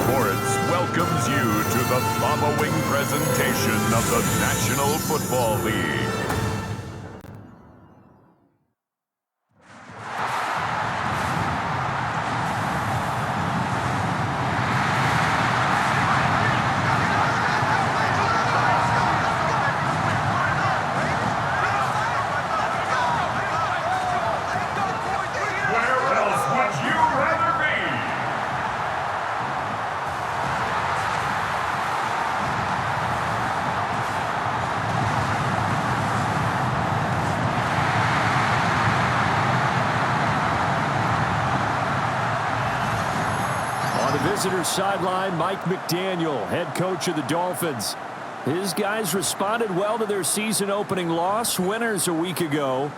Sports welcomes you to the following presentation of the National Football League. Visitor sideline, Mike McDaniel, head coach of the Dolphins. His guys responded well to their season-opening loss, winners a week ago.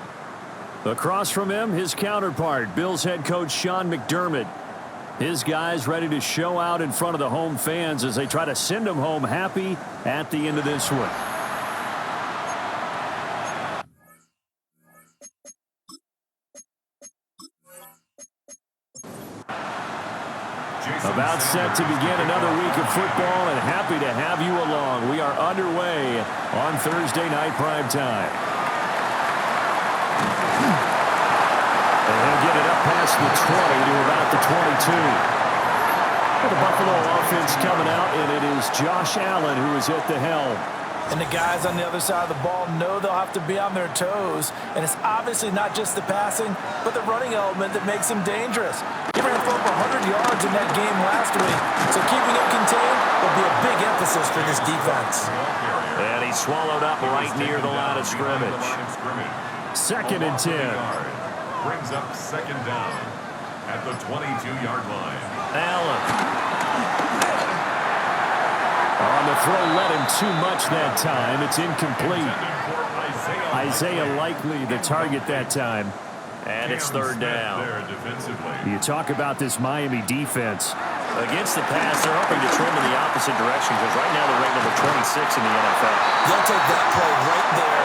Across from him, his counterpart, Bills head coach Sean McDermott. His guys ready to show out in front of the home fans as they try to send them home happy at the end of this one. About set to begin another week of football, and happy to have you along. We are underway on Thursday night prime time. And he'll get it up past the 20 to about the 22. The Buffalo offense coming out, and it is Josh Allen who is at the helm. And the guys on the other side of the ball know they'll have to be on their toes. And it's obviously not just the passing, but the running element that makes them dangerous. He ran for over 100 yards in that game last week. So keeping him contained will be a big emphasis for this defense. And he swallowed up right near the line of scrimmage. 2nd and 10. Brings up 2nd down at the 22-yard line. Allen. On the throw, led him too much that time. It's incomplete. Isaiah Likely the target that time. And it's 3rd down. You talk about this Miami defense. Against the pass, they're hoping to trend in the opposite direction because right now they're ranked number 26 in the NFL. They'll take that play right there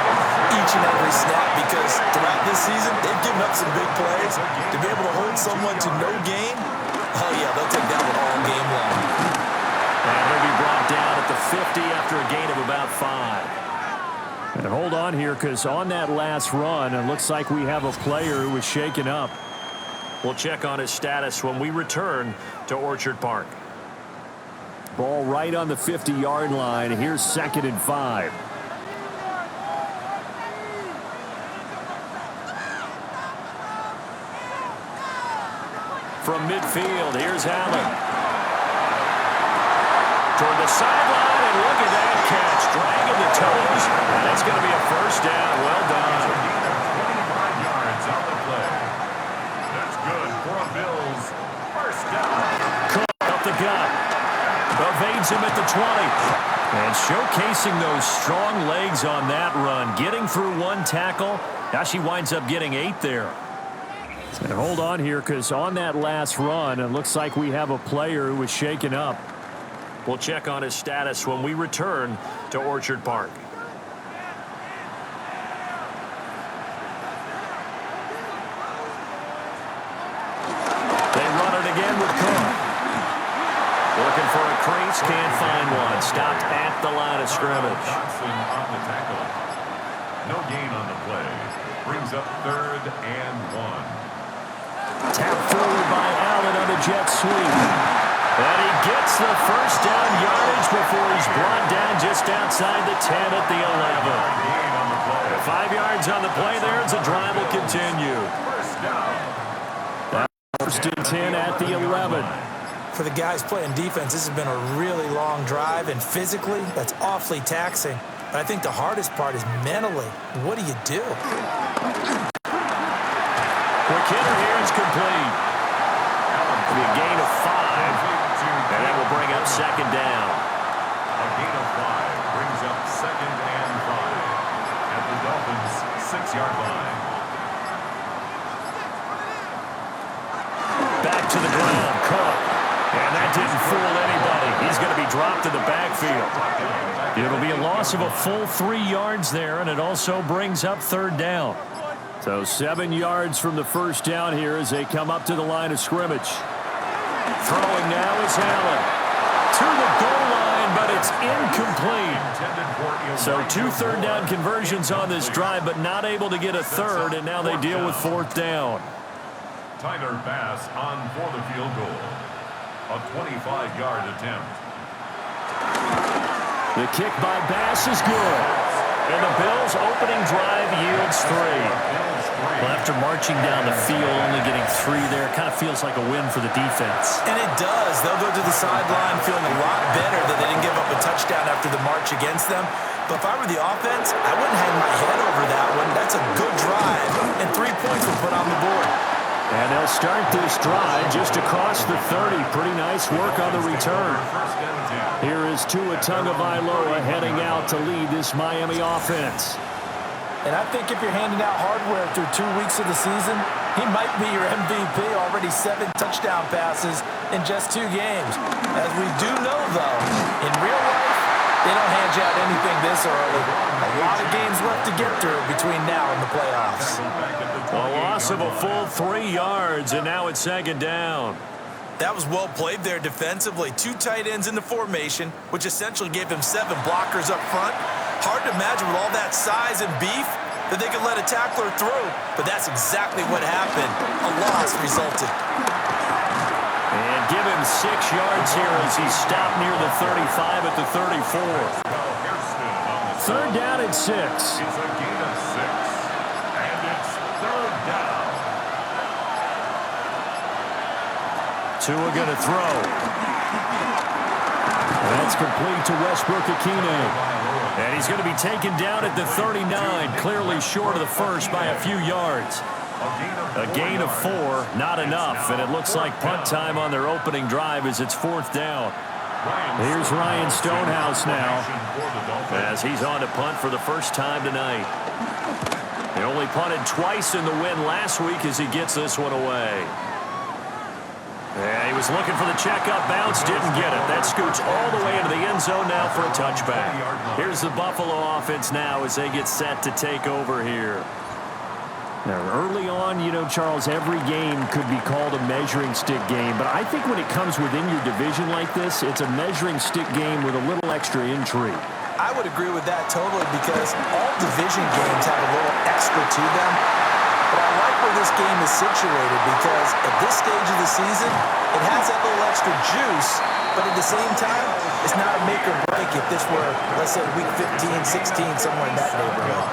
each and every snap because throughout this season, they've given up some big plays. To be able to hold someone to no gain, oh yeah, they'll take that one all game long. And he'll be brought down at the 50 after a gain of about 5. And hold on here because on that last run, it looks like we have a player who was shaken up. We'll check on his status when we return to Orchard Park. Ball right on the 50-yard line. Here's 2nd and 5. From midfield, here's Allen. Toward the sideline, and look at that catch. Dragging the toes. And that's going to be a 1st down. Well done. 25 yards on the play. That's good for a Bills 1st down. Cook up the gut. Evades him at the 20. And showcasing those strong legs on that run. Getting through one tackle. Now she winds up getting 8 there. And hold on here because on that last run, it looks like we have a player who was shaken up. We'll check on his status when we return to Orchard Park. They run it again with Cook. Looking for a crease, can't find one. Stopped at the line of scrimmage. Johnson on the tackle. No gain on the play. Brings up 3rd and 1. Tapped forward by Allen on the jet sweep. And he gets the 1st down yardage before he's brought down just outside the 10 at the 11. 5 yards on the play there as the drive will continue. 1st and 10 at the 11. For the guys playing defense, this has been a really long drive, and physically, that's awfully taxing. But I think the hardest part is mentally. What do you do? Quick hitter here is complete. The gain of 5. And that will bring up 2nd down. A gain of 5 brings up 2nd and 5 at the Dolphins 6-yard line. Back to the ground, Cook. And that didn't fool anybody. He's going to be dropped to the backfield. It'll be a loss of a full 3 yards there, and it also brings up 3rd down. So 7 yards from the 1st down here as they come up to the line of scrimmage. Throwing now is Allen. to the goal line, but it's incomplete. So 2 third-down conversions on this drive, but not able to get a third, and now they deal with 4th down. Tyler Bass on for the field goal. A 25-yard attempt. The kick by Bass is good. And the Bills' opening drive yields 3. Well, after marching down the field, only getting 3 there, kind of feels like a win for the defense. And it does. They'll go to the sideline feeling a lot better that they didn't give up a touchdown after the march against them. But if I were the offense, I wouldn't hang my head over that one. That's a good drive, and 3 points were put on the board. And they'll start this drive just across the 30. Pretty nice work on the return. Here is Tua Tagovailoa heading out to lead this Miami offense. And I think if you're handing out hardware through 2 weeks of the season, he might be your MVP. Already 7 touchdown passes in just 2 games. As we do know, though, in real life, they don't hand you out anything this early. A lot of games left to get through between now and the playoffs. A loss of a full 3 yards, and now it's 2nd down. That was well played there defensively. 2 tight ends in the formation, which essentially gave him 7 blockers up front. Hard to imagine with all that size and beef that they could let a tackler through, but that's exactly what happened. A loss resulted. And give him 6 yards here as he stopped near the 35 at the 34. 3rd down and 6. It's a gain of 6, and it's 3rd down. Tua going to throw. That's complete to Westbrook-Ikhine. And he's going to be taken down at the 39, clearly short of the first by a few yards. A gain of 4, not enough, and it looks like punt time on their opening drive as it's 4th down. Here's Ryan Stonehouse now as he's on to punt for the first time tonight. He only punted twice in the win last week as he gets this one away. Yeah, he was looking for the check-up bounce, didn't get it. That scoots all the way into the end zone now for a touchback. Here's the Buffalo offense now as they get set to take over here. Now, early on, you know, Charles, every game could be called a measuring stick game, but I think when it comes within your division like this, it's a measuring stick game with a little extra intrigue. I would agree with that totally because all division games have a little extra to them. But I like where this game is situated because at this stage of the season, it has that little extra juice, but at the same time, it's not a make or break if this were, let's say, week 15, 16, somewhere in that neighborhood.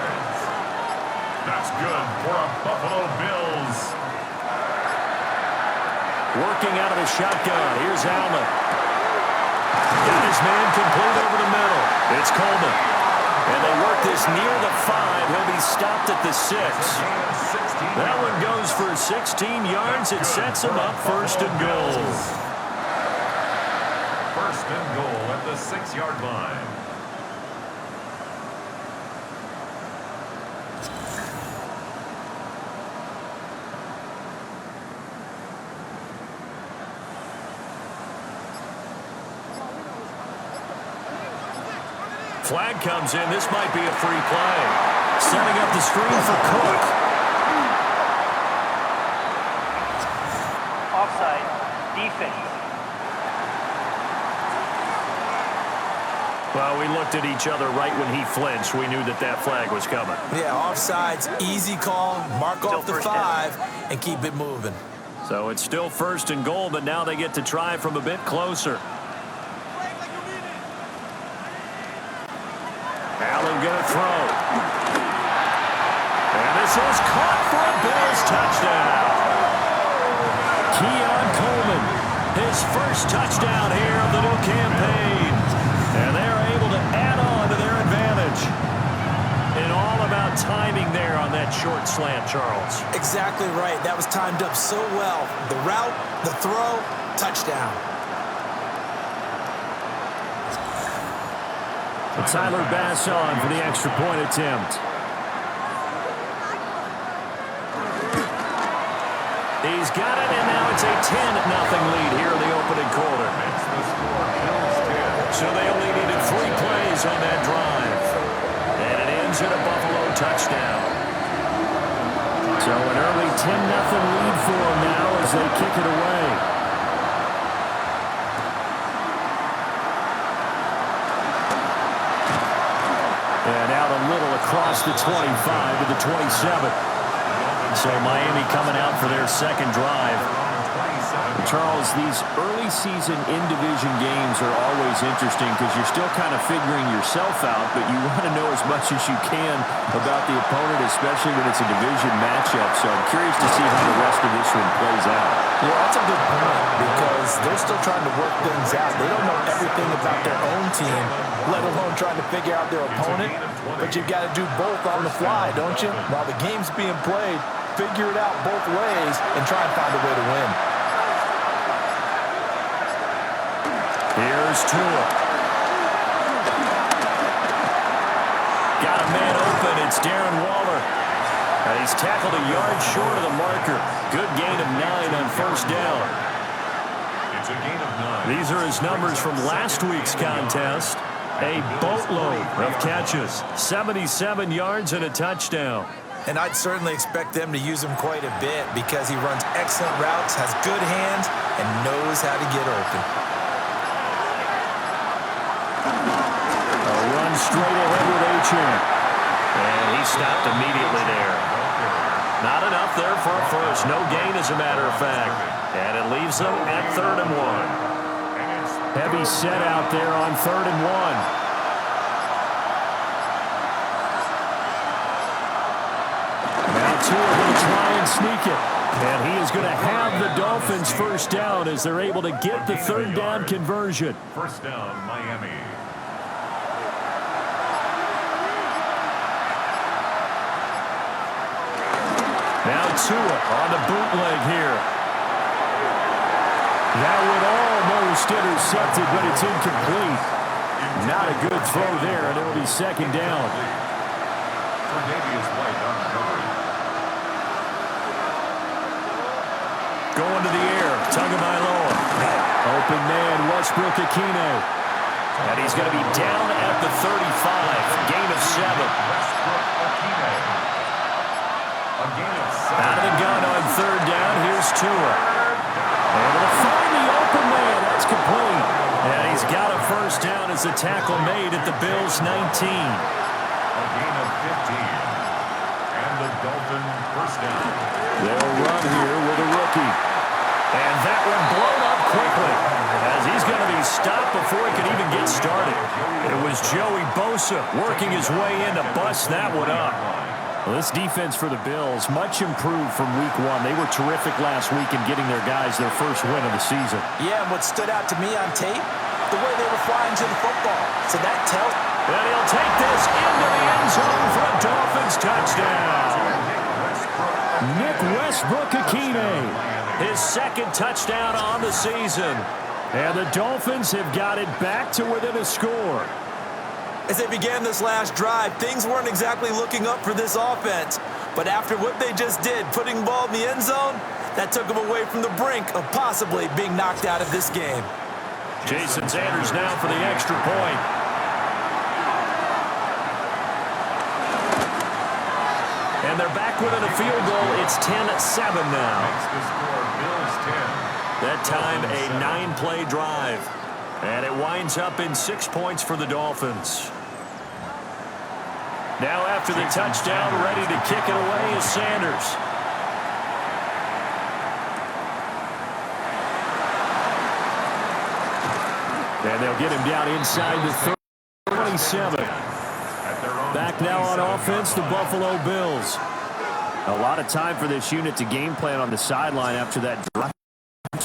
That's good for a Buffalo Bills. Working out of the shotgun. Here's Allen. Got his man complete over the middle. It's Coleman. And they work this near the 5. He'll be stopped at the 6. That one goes for 16 yards. It sets him up 1st and goal. 1st and goal at the 6-yard line. Flag comes in. This might be a free play. Setting up the screen for Cook. Offside. Defense. Well, we looked at each other right when he flinched. We knew that that flag was coming. Yeah, offsides, easy call, mark off the 5, and keep it moving. So it's still 1st and goal, but now they get to try from a bit closer. Allen going to throw. And this is caught for a Bills touchdown. Keon Coleman, his first touchdown here of the new campaign. And they're able to add on to their advantage. And all about timing there on that short slant, Charles. Exactly right. That was timed up so well. The route, the throw, touchdown. Tyler Bass on for the extra point attempt. He's got it, and now it's a 10-0 lead here in the opening quarter. So they only needed 3 plays on that drive. And it ends in a Buffalo touchdown. So an early 10-0 lead for them now as they kick it away. the 25 to the 27. So Miami coming out for their second drive. Charles, these early season in-division games are always interesting because you're still kind of figuring yourself out, but you want to know as much as you can about the opponent, especially when it's a division matchup. So I'm curious to see how the rest of this one plays out. Yeah, that's a good point because they're still trying to work things out. They don't know everything about their own team, let alone trying to figure out their opponent. But you've got to do both on the fly, don't you? While the game's being played, figure it out both ways and try and find a way to win. Here's Tua. Got a man open. It's Darren Waller. And he's tackled a yard short of the marker. Good gain of 9 on first down. It's a gain of 9. These are his numbers from last week's contest. A boatload of catches. 77 yards and a touchdown. And I'd certainly expect them to use him quite a bit because he runs excellent routes, has good hands, and knows how to get open. Straight ahead with Achane. And he stopped immediately there. Not enough there for a first. No gain, as a matter of fact. And it leaves them at 3rd and 1. Heavy set out there on 3rd and 1. Now Tua going to try and sneak it. And he is going to have the Dolphins first down as they're able to get the 3rd down conversion. First down, Miami. Now Tua on the bootleg here. That would almost intercepted, but it's incomplete. Not a good throw there, and it'll be 2nd down. Going to the air, Tagovailoa. Open man, Westbrook-Ikhine. And he's going to be down at the 35. Gain of 7. Out of the gun on 3rd down. Here's Tua. Able to find the open man. That's complete. And he's got a first down as the tackle made at the Bills' 19. A gain of 15. And the Dolphin first down. They'll run here with a rookie. And that one blown up quickly as he's going to be stopped before he can even get started. It was Joey Bosa working his way in to bust that one up. Well, this defense for the Bills, much improved from week 1. They were terrific last week in getting their guys their first win of the season. Yeah, and what stood out to me on tape, the way they were flying to the football. So that tells. And he'll take this into the end zone for a Dolphins touchdown. Nick Westbrook-Ikhine, his 2nd touchdown on the season. And the Dolphins have got it back to within a score. As they began this last drive, things weren't exactly looking up for this offense. But after what they just did, putting the ball in the end zone, that took them away from the brink of possibly being knocked out of this game. Jason Sanders now for the extra point. And they're back within a field goal. It's 10-7 now. Makes the score Bills 10. That time a 9-play drive. And it winds up in 6 points for the Dolphins. Now after the touchdown, ready to kick it away is Sanders. And they'll get him down inside the 27. Back now on offense, the Buffalo Bills. A lot of time for this unit to game plan on the sideline after that drive.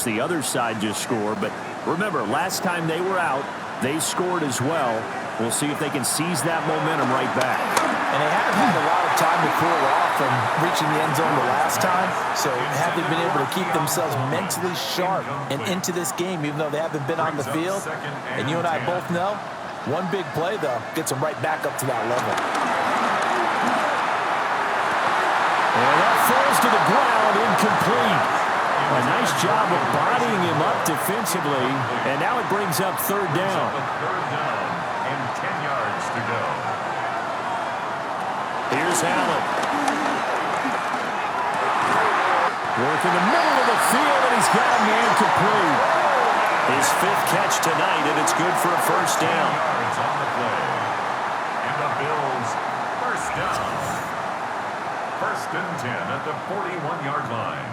The other side just scored, but remember, last time they were out, they scored as well. We'll see if they can seize that momentum right back. And they haven't had a lot of time to cool off from reaching the end zone the last time, so have they been able to keep themselves mentally sharp and into this game, even though they haven't been on the field? And you and I both know, one big play, though, gets them right back up to that level. And that falls to the ground, incomplete. A nice job of bodying him up defensively, and now it brings up 3rd down. 3rd down and 10 yards to go. Here's Allen. Working the middle of the field, and he's got a man complete. His 5th catch tonight, and it's good for a first down. Yards on the play. And the Bills first down. First and 10 at the 41-yard line.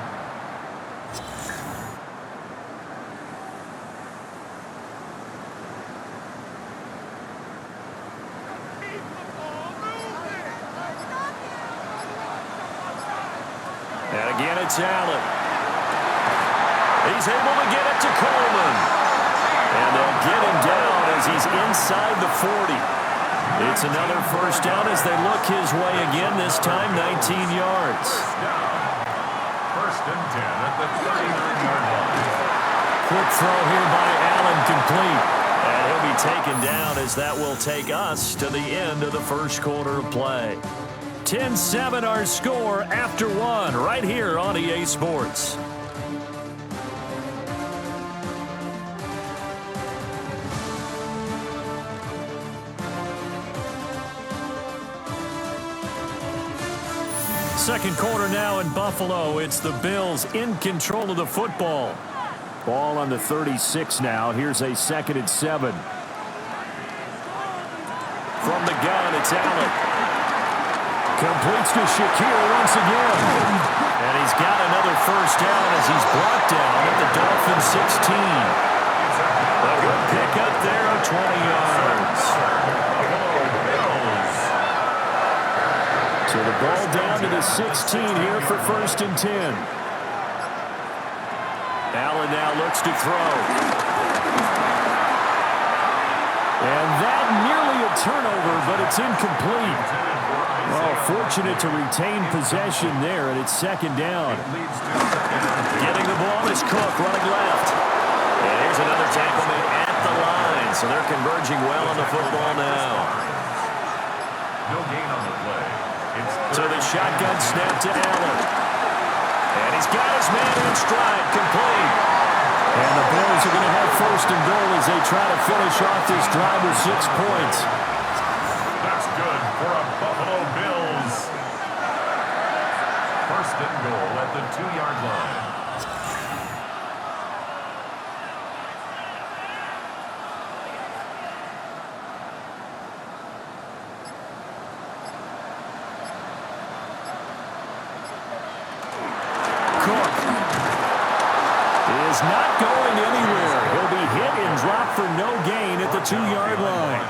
And again, it's Allen. He's able to get it to Coleman. And they'll get him down as he's inside the 40. It's another first down as they look his way again, this time 19 yards. First and 10 at the 39-yard line. Quick throw here by Allen, complete. And he'll be taken down as that will take us to the end of the first quarter of play. 10-7 our score after one right here on EA Sports. Second quarter now in Buffalo. It's the Bills in control of the football. Ball on the 36 now. Here's a 2nd and 7. From the gun, it's Allen. Completes to Shakir once again. And he's got another first down as he's brought down at the Dolphins 16. A good pickup there of 20 yards. So the ball down to the 16 here for first and 10. Allen now looks to throw. And that nearly a turnover, but it's incomplete. Oh, fortunate to retain possession there, and it's second down. Getting the ball is Cook, running left. And here's another tackle made at the line, so they're converging well on the football now. No gain on the play. So the shotgun snap to Allen. And he's got his man in stride, complete. And the Bills are going to have first and goal as they try to finish off this drive with 6 points. That's good for a Buffalo Bills. First and goal at the 2-yard line. Cook is not going anywhere. He'll be hit and dropped for no gain at the 2-yard line.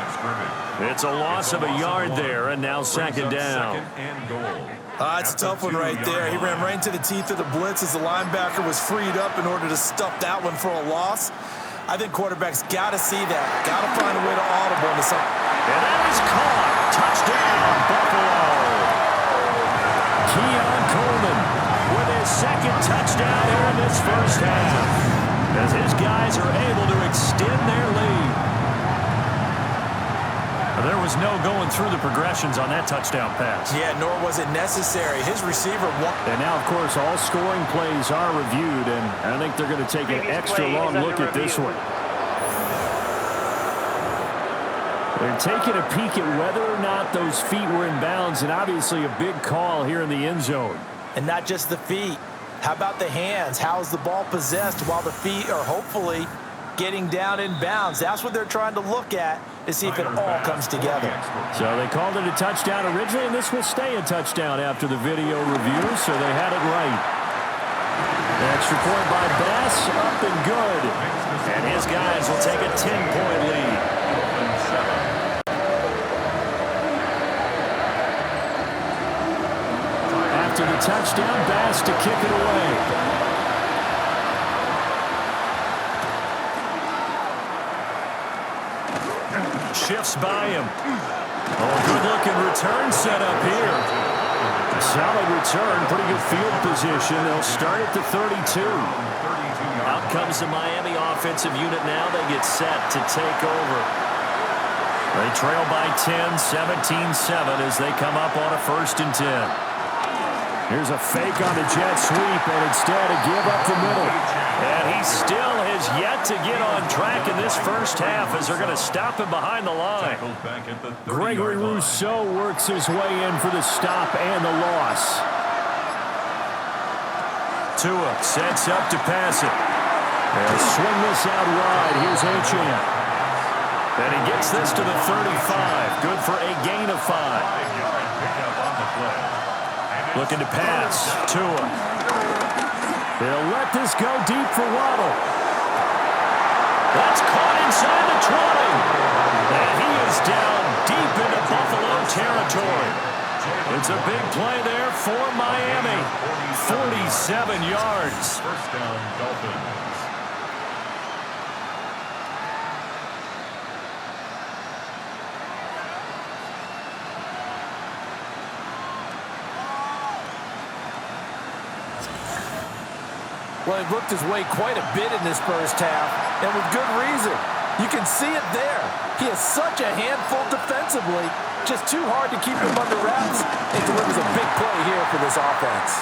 It's a loss of a yard there, and now second down. It's a tough one right there. He ran right into the teeth of the blitz as the linebacker was freed up in order to stuff that one for a loss. I think quarterbacks got to see that. Got to find a way to audible into something. And that is caught. Touchdown, Buffalo. Keon Coleman with his second touchdown here in this first half, as his guys are able to extend their lead. There was no going through the progressions on that touchdown pass. Yeah, nor was it necessary. His receiver won. And now, of course, all scoring plays are reviewed, and I think they're going to take an extra long look at this one. They're taking a peek at whether or not those feet were in bounds, and obviously a big call here in the end zone. And not just the feet. How about the hands? How is the ball possessed while the feet are hopefully getting down in bounds? That's what they're trying to look at to see if it all comes together. So they called it a touchdown originally, and this will stay a touchdown after the video review, so they had it right. Extra point by Bass, up and good. And his guys will take a 10-point lead. After the touchdown, Bass to kick it away. Shifts by him. Oh, good-looking return set up here. A solid return, pretty good field position. They'll start at the 32. Out comes the Miami offensive unit now. They get set to take over. They trail by 10, 17-7 as they come up on a 1st and 10. Here's a fake on the jet sweep, and instead a give up the middle. And he still has yet to get on track in this first half as they're going to stop him behind the line. Gregory Rousseau works his way in for the stop and the loss. Tua sets up to pass it. They'll swing this out wide. Here's Achane. And he gets this to the 35. Good for a gain of 5. Looking to pass. Tua. They'll let this go deep for Waddle. That's caught inside the 20. And he is down deep into Buffalo territory. It's a big play there for Miami. 47 yards. First down, Dolphins. Well, he looked his way quite a bit in this first half, and with good reason. You can see it there. He has such a handful defensively. Just too hard to keep him under wraps. It delivers a big play here for this offense.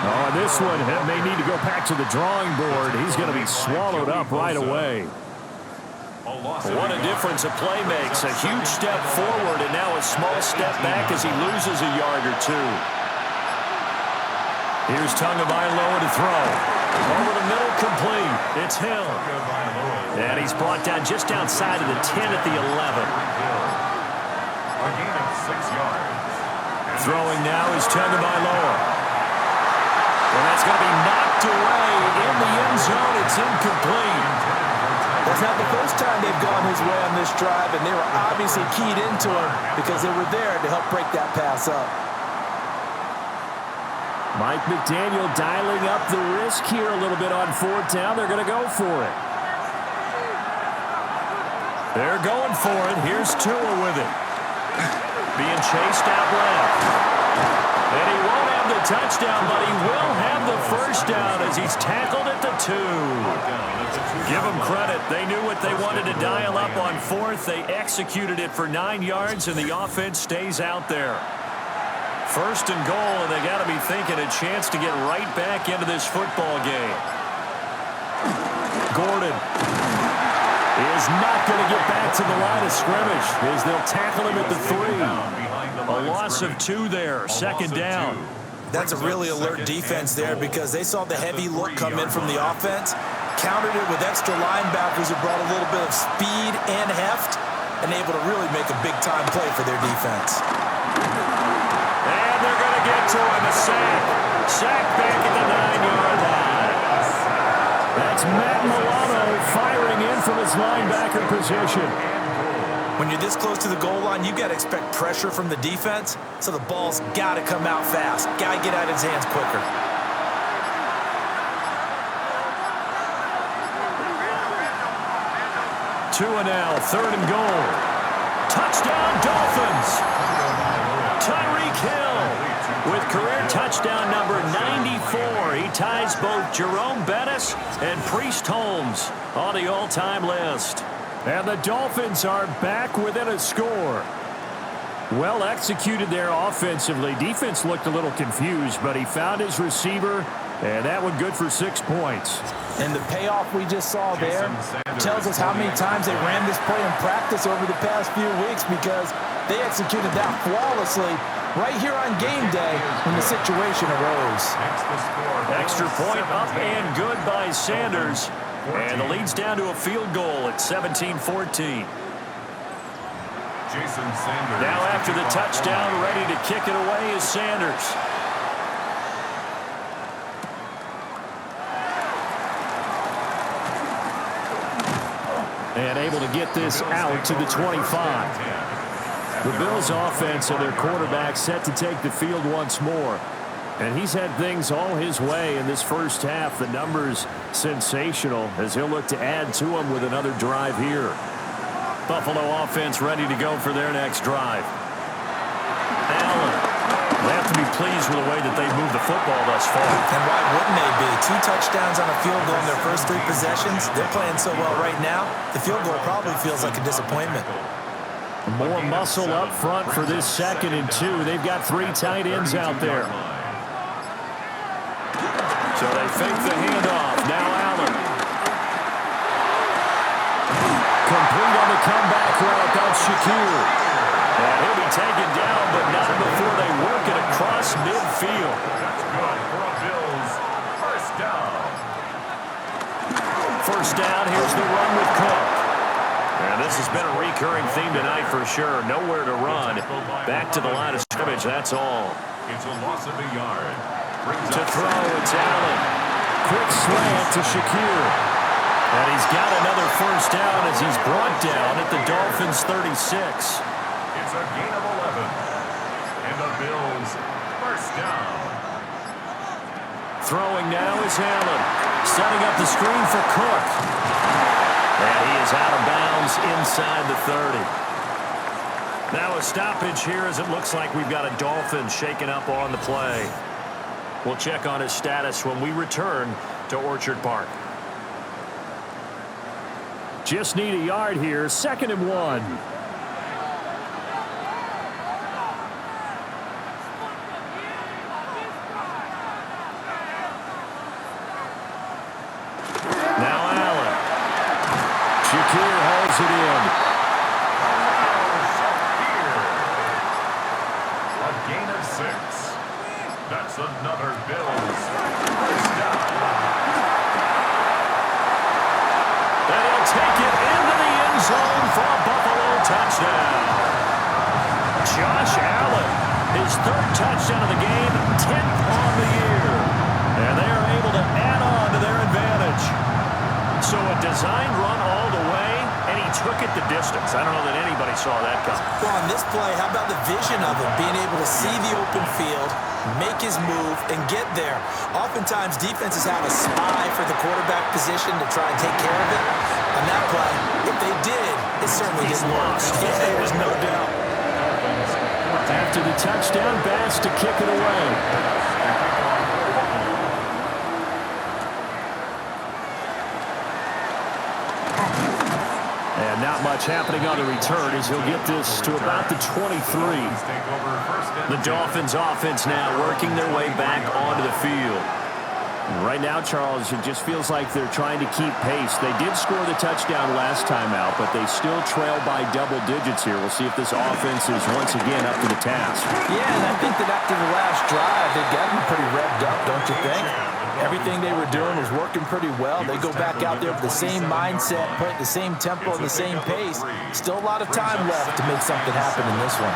Oh, and this one may need to go back to the drawing board. He's going to be swallowed up right away. What a difference a play makes. A huge step forward and now a small step back as he loses a yard or two. Here's Tagovailoa to throw. Over the middle, complete. It's Hill. And he's brought down just outside of the 10 at the 11. A gain of 6 yards. Throwing now is Tagovailoa. And that's going to be knocked away in the end zone. It's incomplete. That's not the first time they've gone his way on this drive, and they were obviously keyed into him because they were there to help break that pass up. Mike McDaniel dialing up the risk here a little bit on fourth down. They're going to go for it. They're going for it. Here's Tua with it. Being chased out left. And he won't have the touchdown, but he will have the first down as he's tackled at the 2. Give them credit. They knew what they wanted to dial up on fourth. They executed it for 9 yards, and the offense stays out there. First and goal, and they got to be thinking a chance to get right back into this football game. Gordon is not going to get back to the line of scrimmage as they'll tackle him at the 3. A loss of 2 there, second down. That's a really alert defense there because they saw the heavy look come in from the offense, countered it with extra linebackers who brought a little bit of speed and heft, and able to really make a big-time play for their defense. And they're going to get to him, a sack. Sack back at the 9-yard line. That's Matt Milano firing in from his linebacker position. When you're this close to the goal line, you got to expect pressure from the defense, so the ball's got to come out fast. Got to get out of his hands quicker. Tua now, third and goal. Touchdown, Dolphins. Tyreek Hill with career touchdown number 94. He ties both Jerome Bettis and Priest Holmes on the all-time list. And the Dolphins are back within a score. Well executed there offensively. Defense looked a little confused, but he found his receiver, and that one good for 6 points. And the payoff we just saw there tells us how many times they ran this play in practice over the past few weeks because they executed that flawlessly right here on game day when the situation arose. Extra point up and good by Sanders. And the lead's down to a field goal at 17-14. Now after the touchdown, ready to kick it away is Sanders. And able to get this out to the 25. The Bills' offense and their quarterback set to take the field once more. And he's had things all his way in this first half. The numbers sensational as he'll look to add to them with another drive here. Buffalo offense ready to go for their next drive. Allen. They have to be pleased with the way that they've moved the football thus far. And why wouldn't they be? 2 touchdowns on a field goal in their first 3 possessions. They're playing so well right now, the field goal probably feels like a disappointment. More muscle up front for this 2nd and 2. They've got 3 tight ends out there. So they fake the handoff. Now Allen. Complete on the comeback route. That's Shakir. And he'll be taken down, but not before they work it across midfield. That's good for a Bills first down. First down, here's the run with Cook. And this has been a recurring theme tonight for sure. Nowhere to run. Back to the line of scrimmage, that's all. It's a loss of a yard. To throw, it's Allen. Quick slant to Shakir. And he's got another first down as he's brought down at the Dolphins' 36. It's a gain of 11. And the Bills first down. Throwing now is Allen. Setting up the screen for Cook. And he is out of bounds inside the 30. Now a stoppage here as it looks like we've got a Dolphin shaken up on the play. We'll check on his status when we return to Orchard Park. Just need a yard here, 2nd and 1. Now Allen. Shakir hauls it in. A gain of 6. That's another Bills first down. And he'll take it into the end zone for a Buffalo touchdown. Josh Allen, his 3rd touchdown of the game, 10th on the year. And they are able to add on to their advantage. So a designed run all the way, and he took it the distance. I don't know that anybody saw that coming. Well, on this play, how about the vision of him, being able to see the open field, make his move, and get there. Oftentimes, defenses have a spy for the quarterback position to try and take care of it. On that play, if they did, it certainly didn't work. Yeah, there's no doubt. After the touchdown, Bass to kick it away. And not much happening on the return as he'll get this to about the 23. The Dolphins offense now working their way back onto the field. Right now, Charles, it just feels like they're trying to keep pace. They did score the touchdown last time out, but they still trail by double digits here. We'll see if this offense is once again up to the task. Yeah, and I think that after the last drive, they've gotten pretty revved up, don't you think? Everything they were doing was working pretty well. They go back out there with the same mindset, put the same tempo and the same pace. Still a lot of time left to make something happen in this one.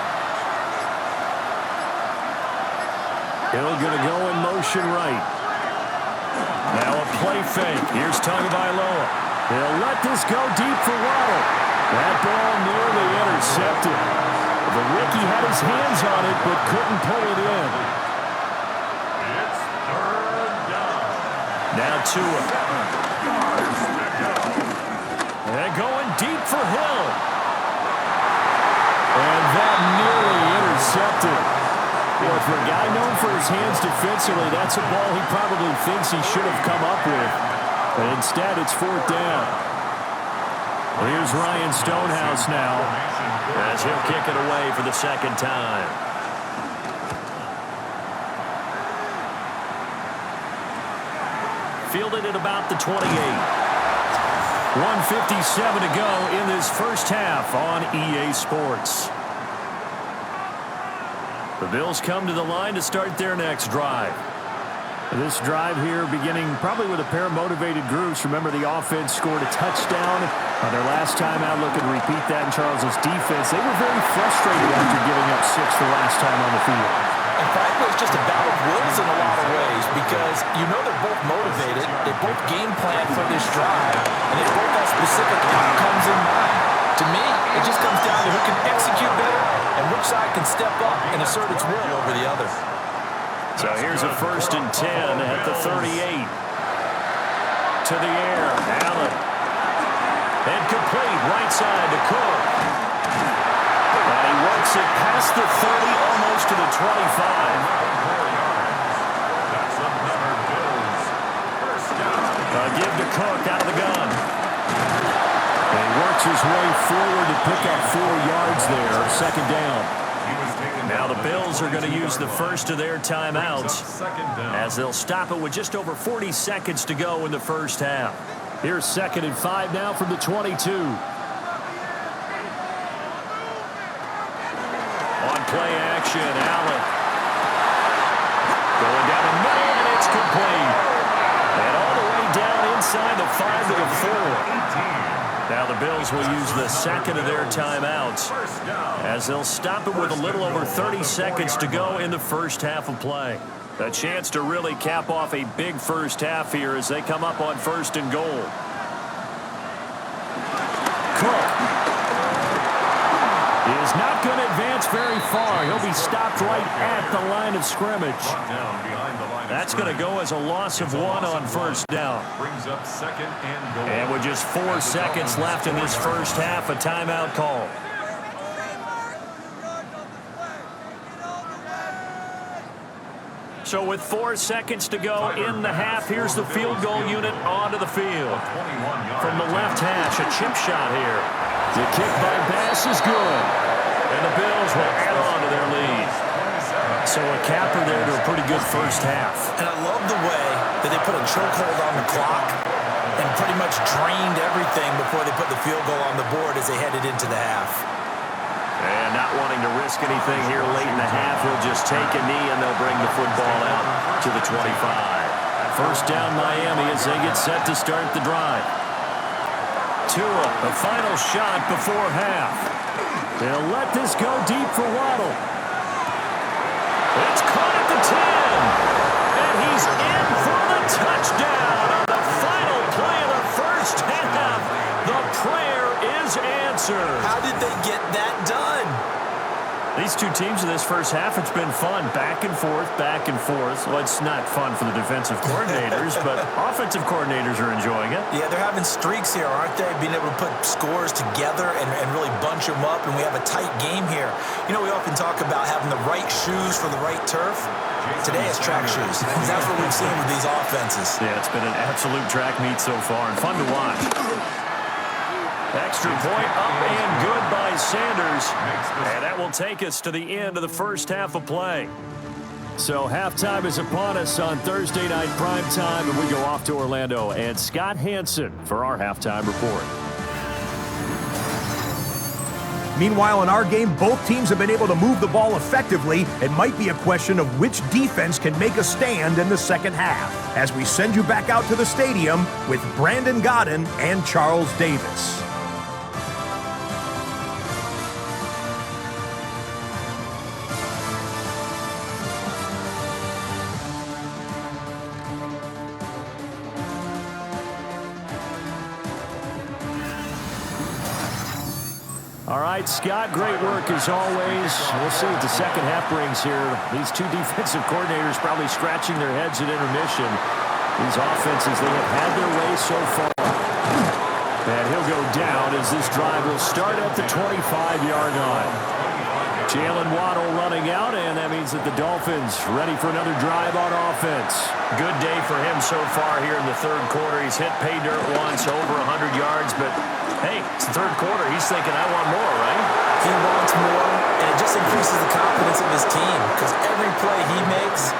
Hill going to go in motion right. Now a play fake. Here's Tagovailoa. He'll let this go deep for Waddle. That ball nearly intercepted. The rookie had his hands on it but couldn't pull it in. It's 3rd down. Now Tua. And going deep for Hill. And that nearly intercepted. Well, for a guy known for his hands defensively, that's a ball he probably thinks he should have come up with. But instead, it's 4th down. Here's Ryan Stonehouse now as he'll kick it away for the 2nd time. Fielded at about the 28. 1:57 to go in this first half on EA Sports. The Bills come to the line to start their next drive. This drive here beginning probably with a pair of motivated groups. Remember, the offense scored a touchdown on their last time out. Looking to repeat that in Charles's defense. They were very frustrated after giving up 6 the last time on the field. And frankly, it's just a battle of wills in a lot of ways because you know they're both motivated. They both game plan for this drive, and they both have specific outcomes in mind. To me, it just comes down to who can execute better and which side can step up and assert its will over the other. So here's a 1st and 10 at the 38. To the air, Allen. And complete right side to Cook. And he works it past the 30, almost to the 25. That's another Bills first down. Give to Cook out of the gun. And he works his way forward to pick up 4 yards there, 2nd down. Now the Bills are going to use the first of their timeouts as they'll stop it with just over 40 seconds to go in the first half. Here's 2nd and 5 now from the 22. On play action, Allen. Going down the middle, and it's complete. And all the way down inside the 5 to the 4. Now the Bills will use the second of their timeouts as they'll stop it with a little over 30 seconds to go in the first half of play. A chance to really cap off a big first half here as they come up on 1st and goal. Cook is not going to advance very far. He'll be stopped right at the line of scrimmage. That's going to go as a loss of 1 on 1st down. Brings up 2nd and goal. And with just 4 seconds left in this first half, a timeout call. So with 4 seconds to go in the half, here's the field goal unit onto the field. From the left hash, a chip shot here. The kick by Bass is good. And the Bills will add on to their lead. So a capper there to a pretty good first half. And I love the way that they put a chokehold on the clock and pretty much drained everything before they put the field goal on the board as they headed into the half. And not wanting to risk anything here late in the half, he'll just take a knee and they'll bring the football out to the 25. First down Miami as they get set to start the drive. Tua, the final shot before half. They'll let this go deep for Waddle. It's caught at the 10. And he's in for the touchdown on the final play of the first half. The prayer is answered. How did they get that done? These two teams in this first half, it's been fun. Back and forth, back and forth. Well, it's not fun for the defensive coordinators, but offensive coordinators are enjoying it. Yeah, they're having streaks here, aren't they? Being able to put scores together and really bunch them up, and we have a tight game here. You know, we often talk about having the right shoes for the right turf. Today it's track shoes. That's what we've seen with these offenses. Yeah, it's been an absolute track meet so far, and fun to watch. Extra point up and good by Sanders. And that will take us to the end of the first half of play. So halftime is upon us on Thursday night prime time, and we go off to Orlando. And Scott Hansen for our halftime report. Meanwhile, in our game, both teams have been able to move the ball effectively. It might be a question of which defense can make a stand in the second half. As we send you back out to the stadium with Brandon Godden and Charles Davis. All right, Scott, great work as always. We'll see what the second half brings here. These two defensive coordinators probably scratching their heads at intermission. These offenses, they have had their way so far. And he'll go down as this drive will start at the 25-yard line. Jalen Waddle running out, and that means that the Dolphins ready for another drive on offense. Good day for him so far here in the third quarter. He's hit pay dirt once, over 100 yards, but hey, it's the third quarter. He's thinking, I want more, right? He wants more, and it just increases the confidence of his team because every play he makes,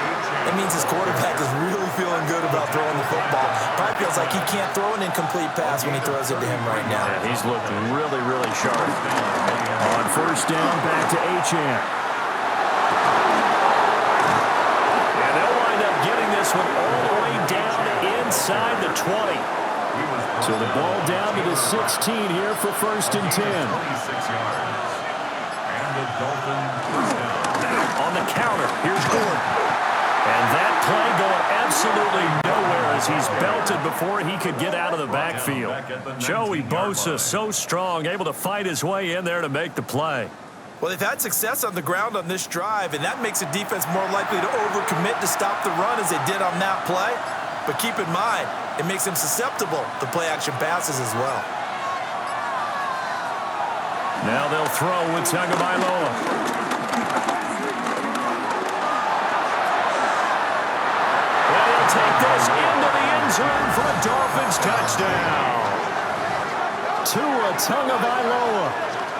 it means his quarterback is really feeling good about throwing the football. Probably feels like he can't throw an incomplete pass when he throws it to him right now. Yeah, he's looked really, really sharp. On first down, back to Achane. And they'll wind up getting this one all the way down inside the 20. So the ball down to the 16 here for 1st and 10. 26 yards. And the Dolphins first down. On the counter, here's Gordon. And that play going absolutely nowhere as he's belted before he could get out of the backfield. Joey Bosa so strong, able to fight his way in there to make the play. Well, they've had success on the ground on this drive, and that makes the defense more likely to overcommit to stop the run as they did on that play. But keep in mind, it makes them susceptible to play-action passes as well. Now they'll throw with Tagovailoa. And he'll take this into the end zone for a Dolphins touchdown. Tua Tagovailoa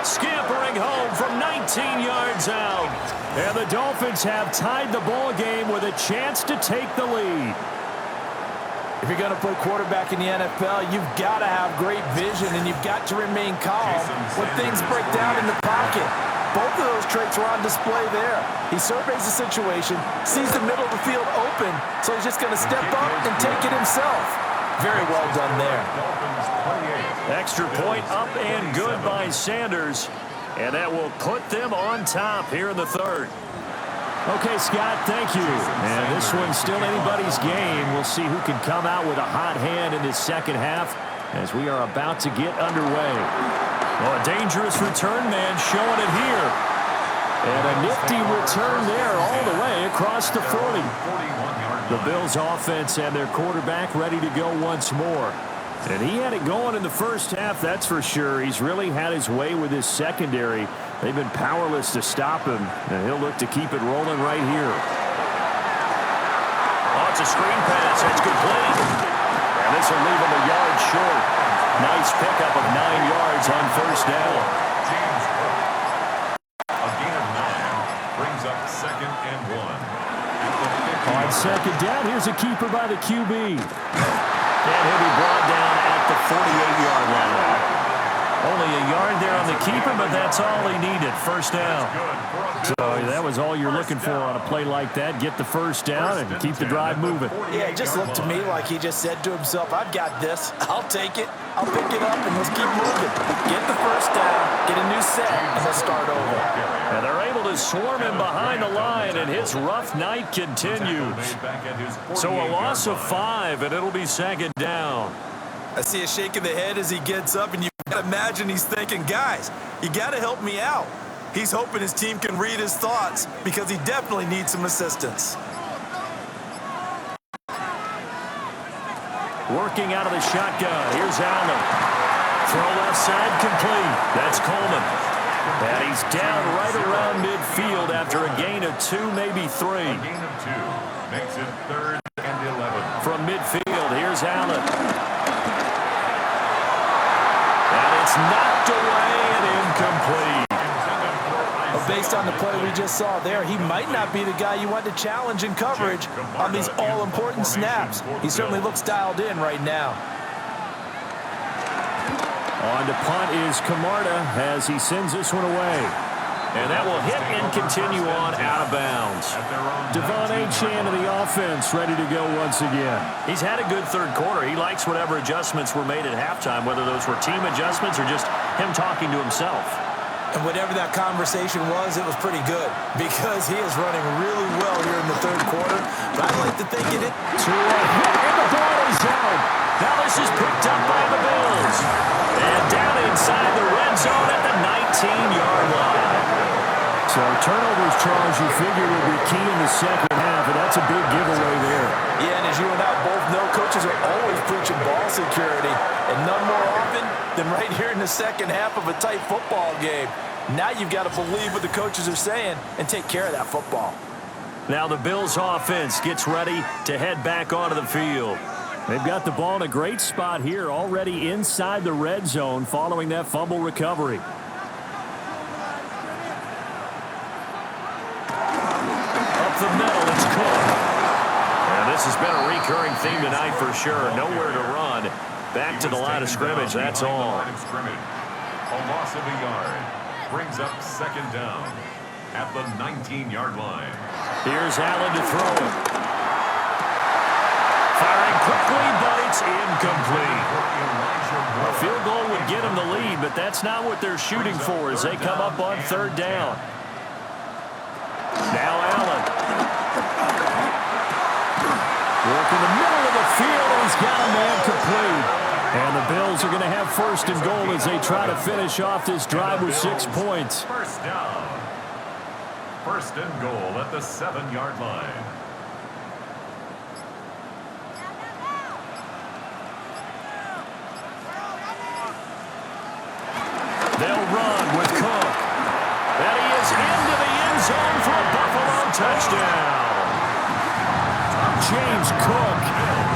scampering home from 19 yards out. And the Dolphins have tied the ball game with a chance to take the lead. If you're going to play quarterback in the NFL, you've got to have great vision and you've got to remain calm when things break down in the pocket. Both of those traits were on display there. He surveys the situation, sees the middle of the field open, so he's just going to step up and take it himself. Very well done there. Dolphins 28. Extra point up and good by Sanders. And that will put them on top here in the third. Okay, Scott, thank you. And this one's still anybody's game. We'll see who can come out with a hot hand in this second half as we are about to get underway. Well, a dangerous return man showing it here. And a nifty return there all the way across the 40. The Bills offense and their quarterback ready to go once more. And he had it going in the first half, that's for sure. He's really had his way with his secondary. They've been powerless to stop him, and he'll look to keep it rolling right here. Oh, it's a screen pass. That's complete. And this will leave him a yard short. Nice pickup of 9 yards on first down. A gain of 9 brings up 2nd and 1. On second down, here's a keeper by the QB. And he'll be brought down at the 48-yard line. Only a yard there on the keeper, but that's all he needed. First down. So that was all you're looking for on a play like that. Get the first down and keep the drive moving. Yeah, it just looked to me like he just said to himself, I've got this. I'll take it. I'll pick it up, and let's keep moving. Get the first down, get a new set, and let's start over. And they're able to swarm him behind the line, and his rough night continues. So a loss of 5, and it'll be second down. I see a shake of the head as he gets up, and you got to imagine he's thinking, guys, you got to help me out. He's hoping his team can read his thoughts because he definitely needs some assistance. Working out of the shotgun. Here's Allen. Throw left side complete. That's Coleman. And he's down right around midfield after a gain of 2, maybe 3. A gain of 2 makes it 3rd and 11. From midfield, here's Allen. And it's knocked away and incomplete. Well, based on the play we just saw there, he might not be the guy you want to challenge in coverage on these all-important snaps. He certainly looks dialed in right now. On to punt is Camarda as he sends this one away. And that will hit and continue on out of bounds. Devon Achane of the offense ready to go once again. He's had a good third quarter. He likes whatever adjustments were made at halftime, whether those were team adjustments or just him talking to himself. And whatever that conversation was, it was pretty good because he is running really well here in the third quarter. But I'd like to think it is. And the ball is out. Now this is picked up by the Bills. And down inside the red zone at the 19-yard line. So turnovers, Charles, you figure will be key in the second half, and that's a big giveaway there. Yeah, and as you and I both know, coaches are always preaching ball security, and none more often than right here in the second half of a tight football game. Now you've got to believe what the coaches are saying and take care of that football. Now the Bills offense gets ready to head back onto the field. They've got the ball in a great spot here, already inside the red zone following that fumble recovery. Up the middle, it's Cook. And this has been a recurring theme tonight for sure. Nowhere to run. Back to the line of scrimmage, that's all. A loss of a yard brings up 2nd down at the 19-yard line. Here's Allen to throw it. Firing quickly, but it's incomplete. A field goal would get them the lead, but that's not what they're shooting for as they come up on 3rd down. Now Allen. Working the middle of the field, and he's got a man complete. And the Bills are going to have 1st and goal as they try to finish off this drive with 6 points. First down. 1st and goal at the 7-yard line. They'll run with Cook. And he is into the end zone for a Buffalo touchdown. James Cook,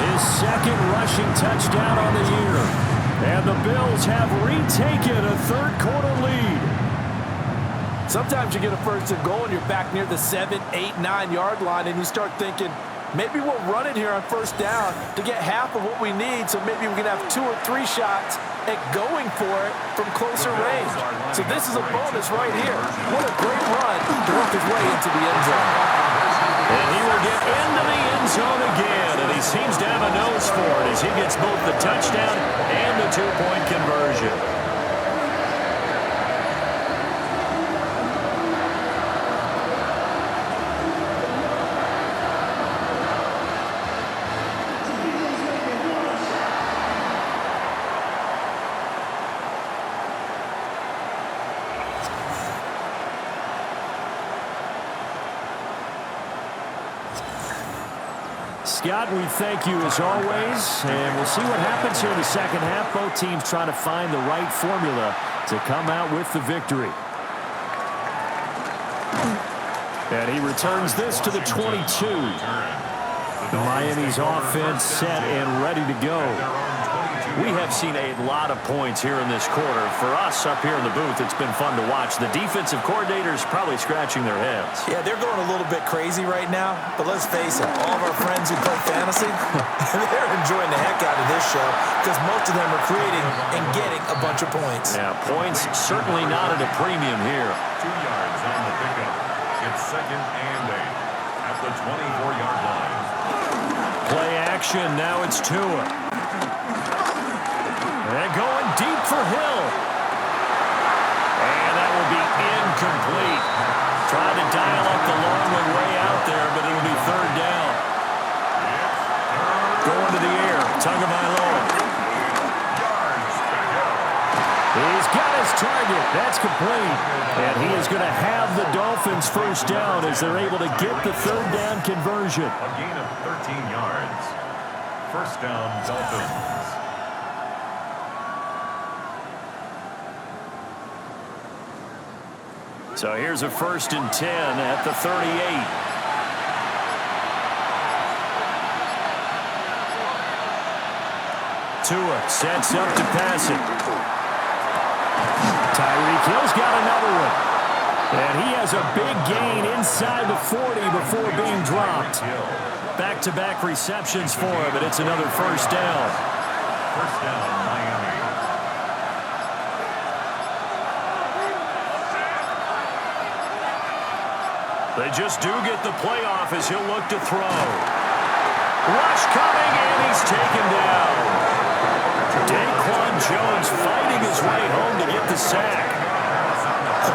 his 2nd rushing touchdown on the year. And the Bills have retaken a third-quarter lead. Sometimes you get a 1st and goal and you're back near the 7, 8, 9-yard line and you start thinking, maybe we'll run it here on 1st down to get half of what we need, so maybe we can have 2 or 3 shots at going for it from closer range. So this is a bonus right here. What a great run to work his way into the end zone. And he will get into the end zone again, and he seems to have a nose for it as he gets both the touchdown and the two-point conversion. Scott, we thank you as always, and we'll see what happens here in the second half. Both teams trying to find the right formula to come out with the victory. And he returns this to the 22. Miami's offense set and ready to go. We have seen a lot of points here in this quarter. For us up here in the booth, it's been fun to watch. The defensive coordinators probably scratching their heads. Yeah, they're going a little bit crazy right now, but let's face it, all of our friends who play fantasy, they're enjoying the heck out of this show because most of them are creating and getting a bunch of points. Yeah, points certainly not at a premium here. 2 yards on the pickup. It's 2nd and 8 at the 24-yard line. Play action, now it's Tua. And going deep for Hill. And that will be incomplete. Tried to dial up the long one way out there, but it'll be 3rd down. Going to the air, Tagovailoa. He's got his target. That's complete. And he is going to have the Dolphins 1st down as they're able to get the 3rd down conversion. A gain of 13 yards. 1st down, Dolphins. So here's a 1st and 10 at the 38. Tua sets up to pass it. Tyreek Hill's got another one. And he has a big gain inside the 40 before being dropped. Back-to-back receptions for him, and it's another 1st down. 1st down, Miami. They just do get the playoff as he'll look to throw. Rush coming, and he's taken down. Daquan Jones fighting his way home to get the sack.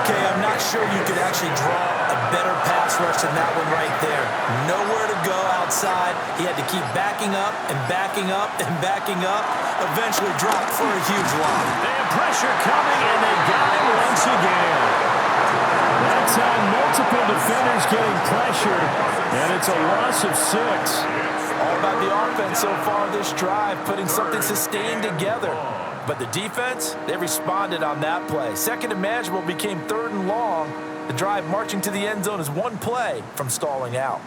Okay, I'm not sure you could actually draw a better pass rush than that one right there. Nowhere to go outside. He had to keep backing up and backing up and backing up. Eventually dropped for a huge loss. They have pressure coming, and they got him once again. That time, multiple defenders getting pressured, and it's a loss of 6. All about the offense so far this drive, putting something sustained together. But the defense, they responded on that play. 2nd and manageable became 3rd and long. The drive marching to the end zone is one play from stalling out.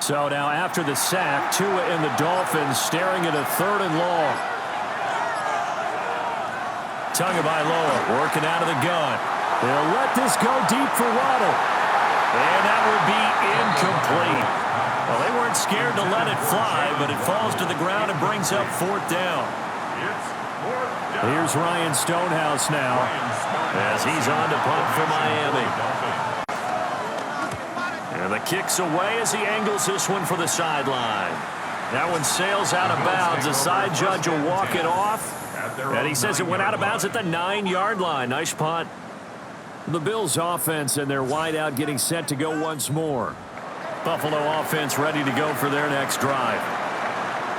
So now after the sack, Tua and the Dolphins staring at a 3rd and long. Tagovailoa working out of the gun. They'll let this go deep for Waddle. And that will be incomplete. Well, they weren't scared to let it fly, but it falls to the ground and brings up 4th down. Here's Ryan Stonehouse now as he's on to punt for Miami. And the kick's away as he angles this one for the sideline. That one sails out of bounds. The side judge will walk it off. And he says it went out of bounds at the 9-yard line. Nice punt. The Bills offense and their wideout getting set to go once more. Buffalo offense ready to go for their next drive.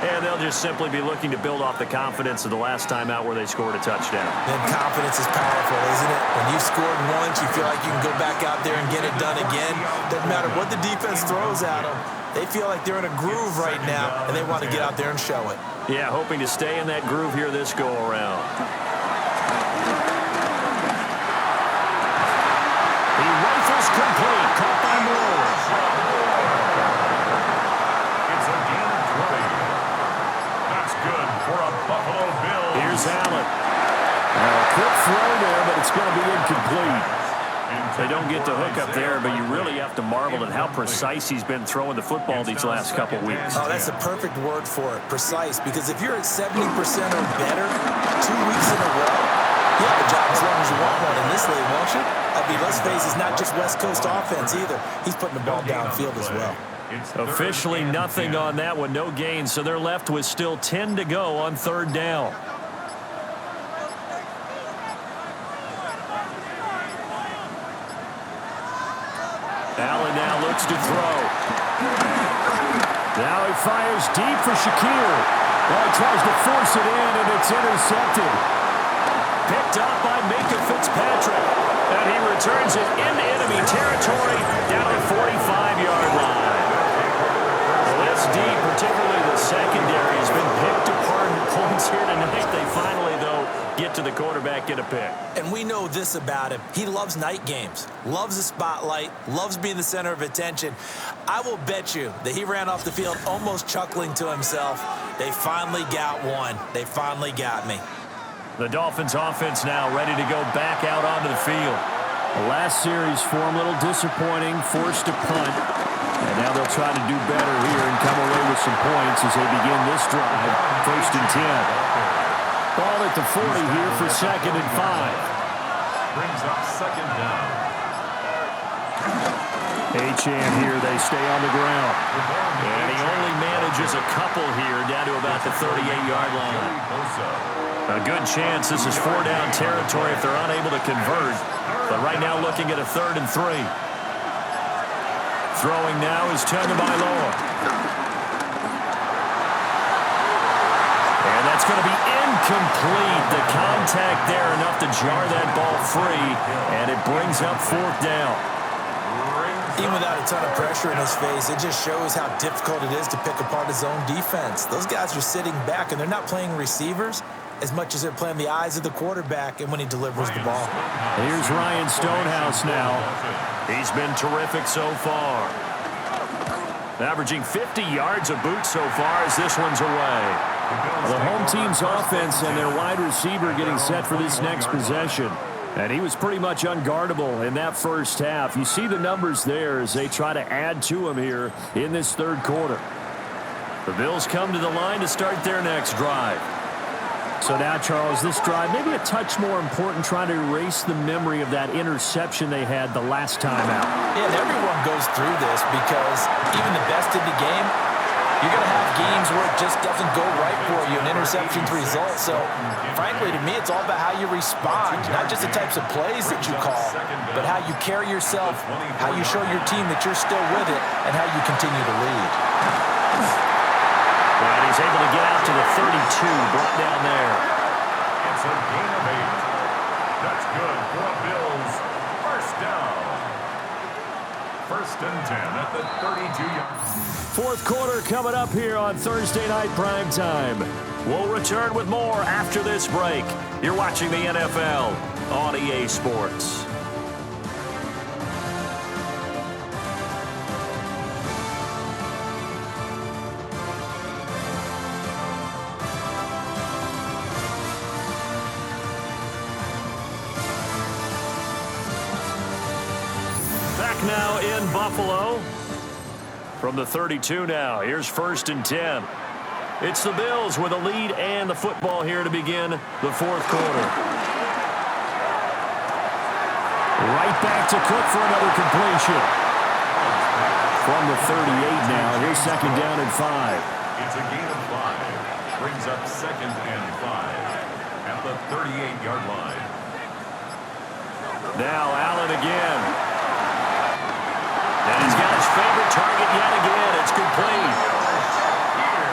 And they'll just simply be looking to build off the confidence of the last time out where they scored a touchdown. And confidence is powerful, isn't it? When you've scored once, you feel like you can go back out there and get it done again. Doesn't matter what the defense throws at them. They feel like they're in a groove right now, and they want to get out there and show it. Yeah, hoping to stay in that groove here this go-around. He rifles complete. Caught by Moore. It's a gain of 20. That's good for a Buffalo Bills. Here's Allen. A quick throw there, but it's going to be incomplete. They don't get the hook up there, but you really have to marvel at how precise he's been throwing the football these last couple weeks. Oh, that's the perfect word for it, precise, because if you're at 70% or better 2 weeks in a row, You have a job as long as you want one in this league, won't you? I mean, let's face it, it's not just West Coast offense either. He's putting the ball downfield as well. Officially nothing on that one, no gain, so they're left with still 10 to go on third down. Allen now looks to throw. Now he fires deep for Shakir. Well, he tries to force it in, and it's intercepted. Picked up by Minka Fitzpatrick. And he returns it into enemy territory down at the 45-yard line. This deep, particularly the secondary, has been picked apart in points here tonight. They finally, though, get to the quarterback, get a pick. And we know this about him. He loves night games, loves the spotlight, loves being the center of attention. I will bet you that he ran off the field almost chuckling to himself. They finally got one. They finally got me. The Dolphins offense now ready to go back out onto the field. The last series for him, a little disappointing, forced to punt. And now they'll try to do better here and come away with some points as they begin this drive. 1st and 10. Ball at the 40 here for 2nd and 5. Brings up 2nd down. Achane here, they stay on the ground. And he only manages a couple here down to about the 38-yard line. A good chance this is 4-down territory if they're unable to convert. But right now looking at a 3rd and 3. Throwing now is Tagovailoa. And that's going to be incomplete. The contact there enough to jar that ball free. And it brings up 4th down. Even without a ton of pressure in his face, it just shows how difficult it is to pick apart his own defense. Those guys are sitting back, and they're not playing receivers as much as they're playing the eyes of the quarterback and when he delivers the ball. Here's Ryan Stonehouse now. He's been terrific so far. Averaging 50 yards a boot so far as this one's away. The home team's offense and their wide receiver getting set for this next possession. And he was pretty much unguardable in that first half. You see the numbers there as they try to add to him here in this 3rd quarter. The Bills come to the line to start their next drive. So now, Charles, this drive maybe a touch more important, trying to erase the memory of that interception they had the last time out. Yeah, and everyone goes through this because even the best in the game, you're going to have games where it just doesn't go right for you, and interceptions result. So, frankly, to me, it's all about how you respond, not just the types of plays that you call, but how you carry yourself, how you show your team that you're still with it, and how you continue to lead. And he's able to get out to the 32, brought down there. It's a gain of 8. That's good for the Bills. 1st down. 1st and 10 at the 32-yard. 4th quarter coming up here on Thursday Night Primetime. We'll return with more after this break. You're watching the NFL on EA Sports. Back now in Buffalo. From the 32 now, here's 1st and 10. It's the Bills with a lead and the football here to begin the 4th quarter. Right back to Cook for another completion. From the 38 now, here's 2nd down and 5. It's a gain of 5. Brings up 2nd and 5 at the 38-yard line. Now Allen again. And he's got his favorite target yet again. It's complete.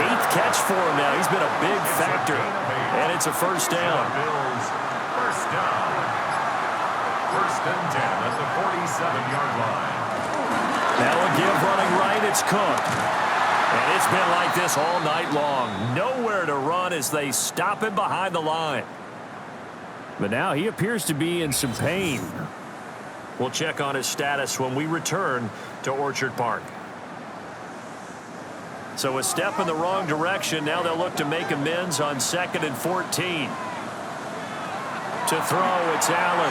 8th catch for him now. He's been a big factor. And it's a 1st down. Bills 1st down. 1st and 10 at the 47-yard line. Now a give running right. It's Cook. And it's been like this all night long. Nowhere to run as they stop him behind the line. But now he appears to be in some pain. We'll check on his status when we return to Orchard Park. So a step in the wrong direction. Now they'll look to make amends on 2nd and 14. To throw, it's Allen.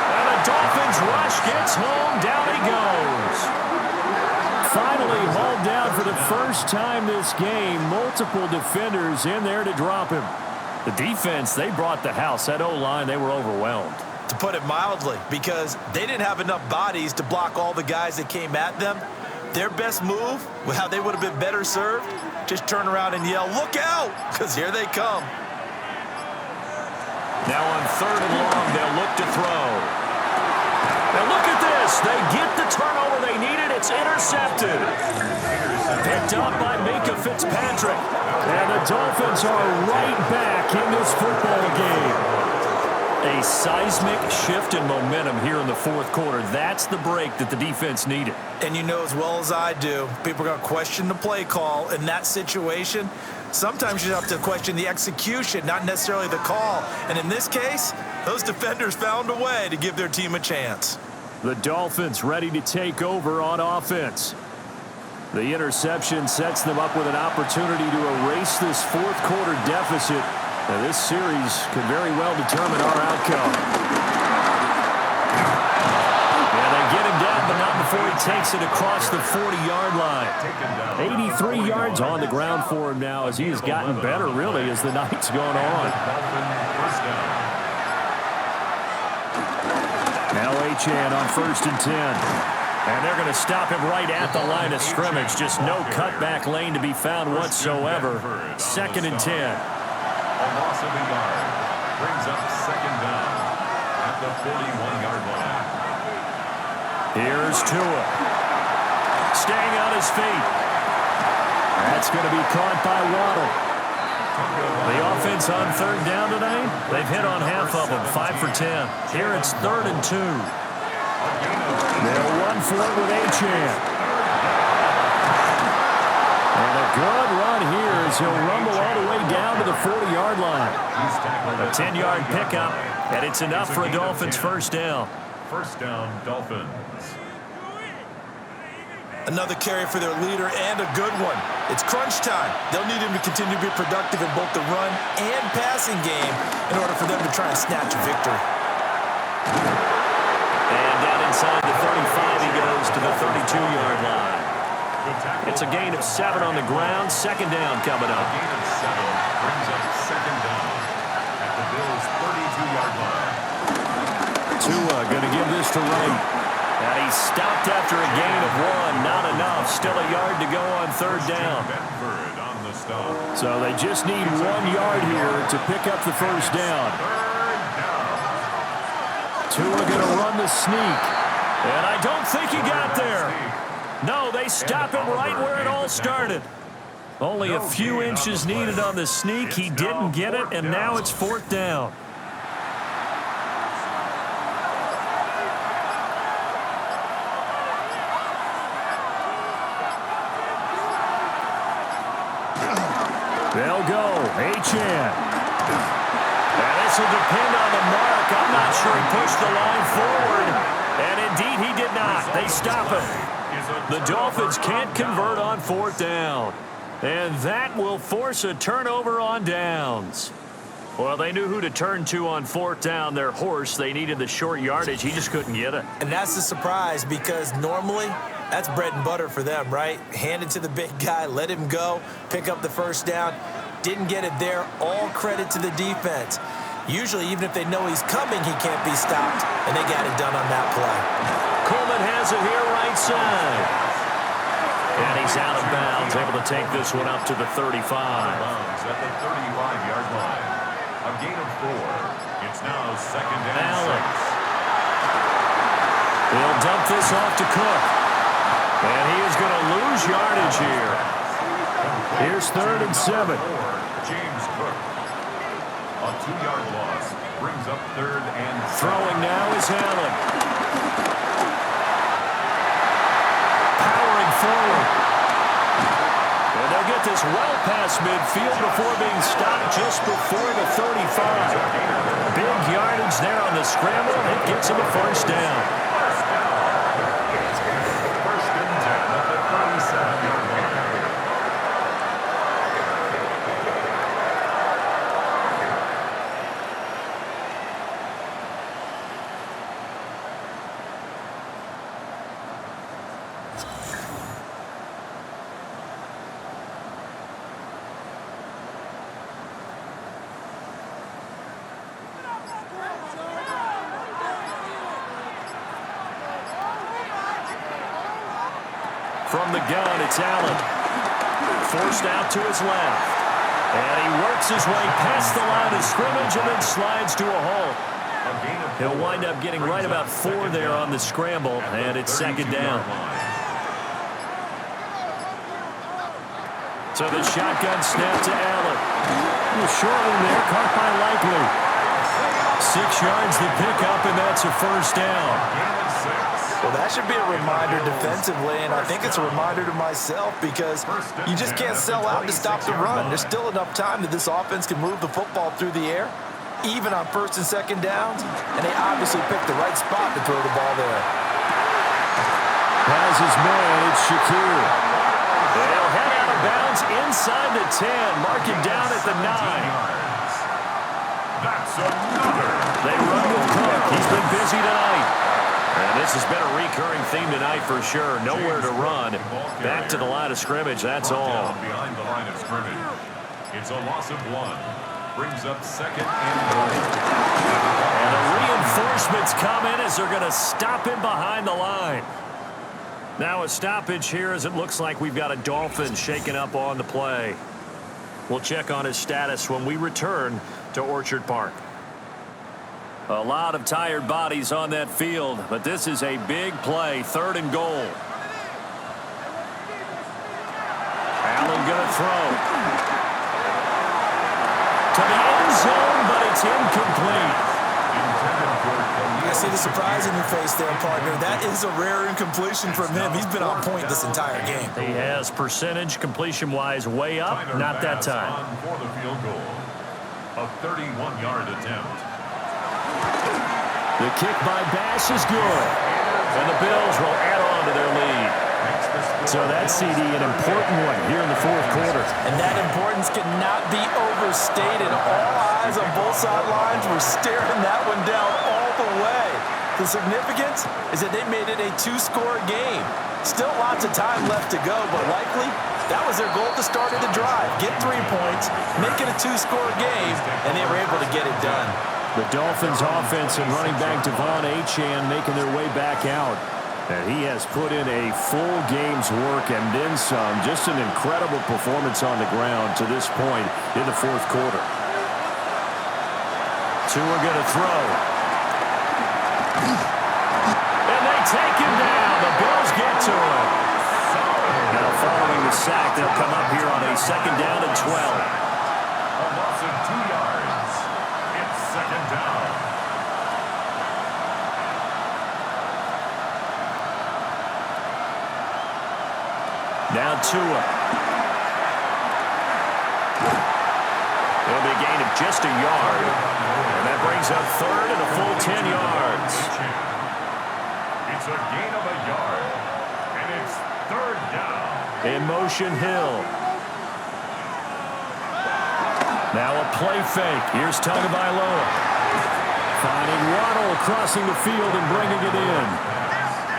And the Dolphins rush gets home. Down he goes. Finally hauled down for the first time this game. Multiple defenders in there to drop him. The defense, they brought the house. That O-line, they were overwhelmed. To put it mildly, because they didn't have enough bodies to block all the guys that came at them. Their best move, how they would have been better served, just turn around and yell, "Look out!" because here they come. Now on 3rd and long, they'll look to throw. Now look at this. They get the turnover they needed. It's intercepted. Picked up by Minka Fitzpatrick. And the Dolphins are right back in this football game. A seismic shift in momentum here in the 4th quarter. That's the break that the defense needed. And you know as well as I do, people are going to question the play call in that situation. Sometimes you have to question the execution, not necessarily the call. And in this case, those defenders found a way to give their team a chance. The Dolphins ready to take over on offense. The interception sets them up with an opportunity to erase this 4th quarter deficit. Now, this series could very well determine our outcome. And they get him down, but not before he takes it across the 40-yard line. 83 yards on the ground for him now as he has gotten better, really, as the night's gone on. Now Achane on 1st and 10. And they're going to stop him right at the line of scrimmage. Just no cutback lane to be found whatsoever. 2nd and 10. A loss of a yard brings up 2nd down at the 41-yard line. Here's Tua. Staying on his feet. That's going to be caught by Waddle. The offense on 3rd down tonight, they've hit on half of them, 5 for 10. Here it's 3rd and 2. They'll run for it with Achane. And a good run here as he'll rumble all the way down to the 40-yard line. A 10-yard pickup, and it's enough for a Dolphins 1st down. 1st down, Dolphins. Another carry for their leader and a good one. It's crunch time. They'll need him to continue to be productive in both the run and passing game in order for them to try and snatch a victory. And down inside the 35, he goes to the 32-yard line. It's a gain of 7 on the ground. 2nd down coming up. A gain of 7 brings up 2nd down at the Bills' 32-yard line. Tua going to give this to Wright. And he stopped after a gain of 1. Not enough. Still a yard to go on 3rd down. On the stop. So they just need 1 yard here to pick up the 1st down. 3rd down. Tua going to run the sneak. And I don't think he got there. No, they stop him right where it all started. Only a few inches needed on the sneak. He didn't get it, and now it's 4th down. They'll go. Achane. And this will depend on the mark. I'm not sure he pushed the line forward. And indeed, he did not. They stop him. The Dolphins can't convert on 4th down. And that will force a turnover on downs. Well, they knew who to turn to on 4th down. Their horse, they needed the short yardage. He just couldn't get it. And that's the surprise because normally that's bread and butter for them, right? Hand it to the big guy, let him go, pick up the 1st down. Didn't get it there. All credit to the defense. Usually, even if they know he's coming, he can't be stopped. And they got it done on that play. Coleman has it here right side. And he's out of bounds, able to take this one up to the 35. At the 35-yard line. A gain of 4. It's now 2nd and Allen. 6. He'll dump this off to Cook. And he is going to lose yardage here. Here's 3rd and 7. James Cook. A 2-yard loss brings up 3rd and 7. Throwing now is Allen. Powering forward. And they'll get this well past midfield before being stopped just before the 35. Big yardage there on the scramble. It gets him a 1st down. 1st and 10 at the 37-yard line. From the gun, it's Allen. Forced out to his left. And he works his way past the line of scrimmage and then slides to a halt. He'll wind up getting right about 4 there on the scramble, and it's second down. So the shotgun snap to Allen. Short one there, caught by Likely. 6 yards the pickup, and that's a first down. Well, that should be a reminder defensively, and I think it's a reminder to myself because you just can't sell out to stop the run. There's still enough time that this offense can move the football through the air, even on first and second downs, and they obviously picked the right spot to throw the ball there. Has his man, it's Shakir. They'll head out of bounds inside the 10, mark him down at the 9. That's another. They run with Cook. He's been busy tonight. And this has been a recurring theme tonight for sure. Nowhere to run. Back to the line of scrimmage, that's all. Behind the line of scrimmage. It's a loss of 1. Brings up second and goal. And the reinforcements come in as they're going to stop him behind the line. Now a stoppage here as it looks like we've got a Dolphin shaken up on the play. We'll check on his status when we return to Orchard Park. A lot of tired bodies on that field, but this is a big play, 3rd and goal. Allen going to throw. To the end zone, but it's incomplete. I see the surprise in your face there, partner. That is a rare incompletion from him. He's been on point this entire game. He has percentage completion-wise way up, not that time. For the field goal. A 31-yard attempt. The kick by Bass is good. And the Bills will add on to their lead. So that CD, an important one here in the 4th quarter. And that importance cannot be overstated. All eyes on both sidelines were staring that one down all the way. The significance is that they made it a 2-score game. Still lots of time left to go, but likely that was their goal at the start of the drive. Get 3 points, make it a 2-score game, and they were able to get it done. The Dolphins offense and running back Devon Achane making their way back out. And he has put in a full game's work and then some. Just an incredible performance on the ground to this point in the 4th quarter. Tua going to throw. And they take him down. The Bills get to him. Now following the sack, they'll come up here on a 2nd down and 12. A loss of 2 yards. It's 2nd down. Now Tua. It'll be a gain of just a yard. And that brings up 3rd and a full 10 yards. It's a gain of a yard. And it's 3rd down. In motion, Hill. Now a play fake. Here's Tagovailoa. Finding Waddle crossing the field and bringing it in.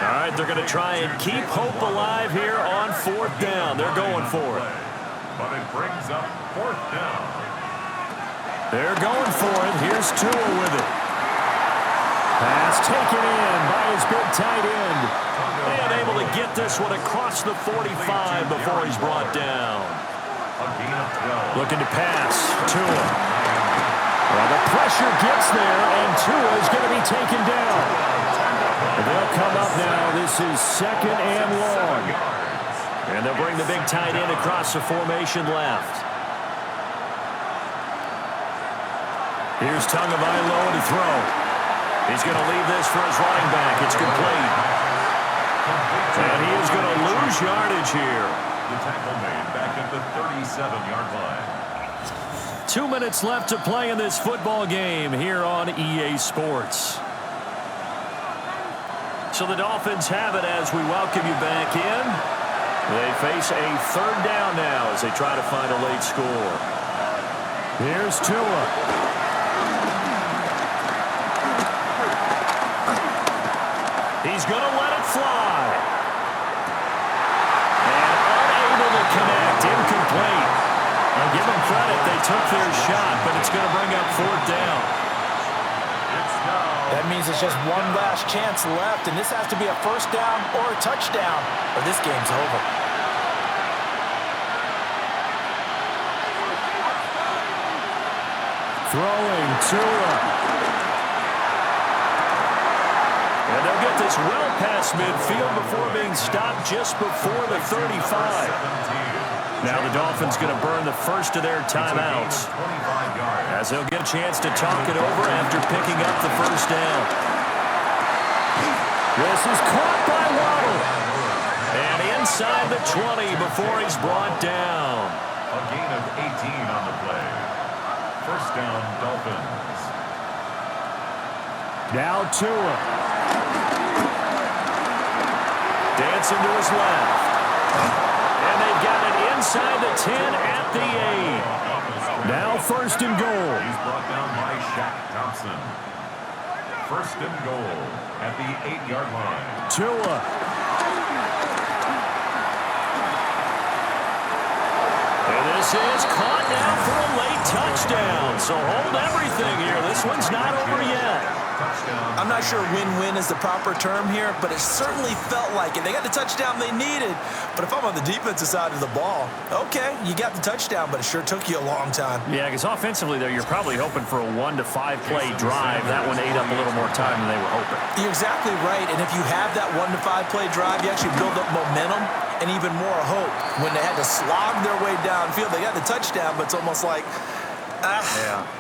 All right, they're going to try and keep hope alive here on 4th down. They're going for it. But it brings up 4th down. They're going for it. Here's Tua with it. Pass taken in by his big tight end. And able to get this one across the 45 before he's brought down. A gain of 12. Looking to pass. Tua. Well, the pressure gets there, and Tua is going to be taken down. They'll come up now. This is 2nd and long. And they'll bring the big tight end across the formation left. Here's Tagovailoa to throw. He's going to leave this for his running back. It's complete. And he is going to lose yardage here. The tackle made back at the 37-yard line. 2 minutes left to play in this football game here on EA Sports. So the Dolphins have it as we welcome you back in. They face a 3rd down now as they try to find a late score. Here's Tua. He's going to let it fly. And unable to connect, incomplete. I'll give them credit, they took their shot, but it's going to bring up 4th down. That That means it's just one last chance left, and this has to be a first down or a touchdown, or this game's over. Throwing Tua. And they'll get this well past midfield before being stopped just before the 35. Now the Dolphins going to burn the first of their timeouts, as they'll get a chance to talk it over after picking up the first down. This is caught by Waddle. And inside the 20 before he's brought down. A gain of 18 on the play. First down, Dolphins. Now Tua. Dancing to his left. And they've got it inside the 10 at the 8. Now first and goal. He's brought down by Shaq Thompson. First and goal at the 8-yard line. Tua. And this is caught now for a late touchdown. So hold everything here. This one's not over yet. I'm not sure win-win is the proper term here, but it certainly felt like it. They got the touchdown they needed, but if I'm on the defensive side of the ball, okay, you got the touchdown, but it sure took you a long time. Yeah, because offensively, though, you're probably hoping for a 1 to 5 play drive. That one ate up a little more time than they were hoping. You're exactly right, and if you have that 1 to 5 play drive, you actually build up momentum and even more hope. When they had to slog their way downfield, they got the touchdown, but it's almost like,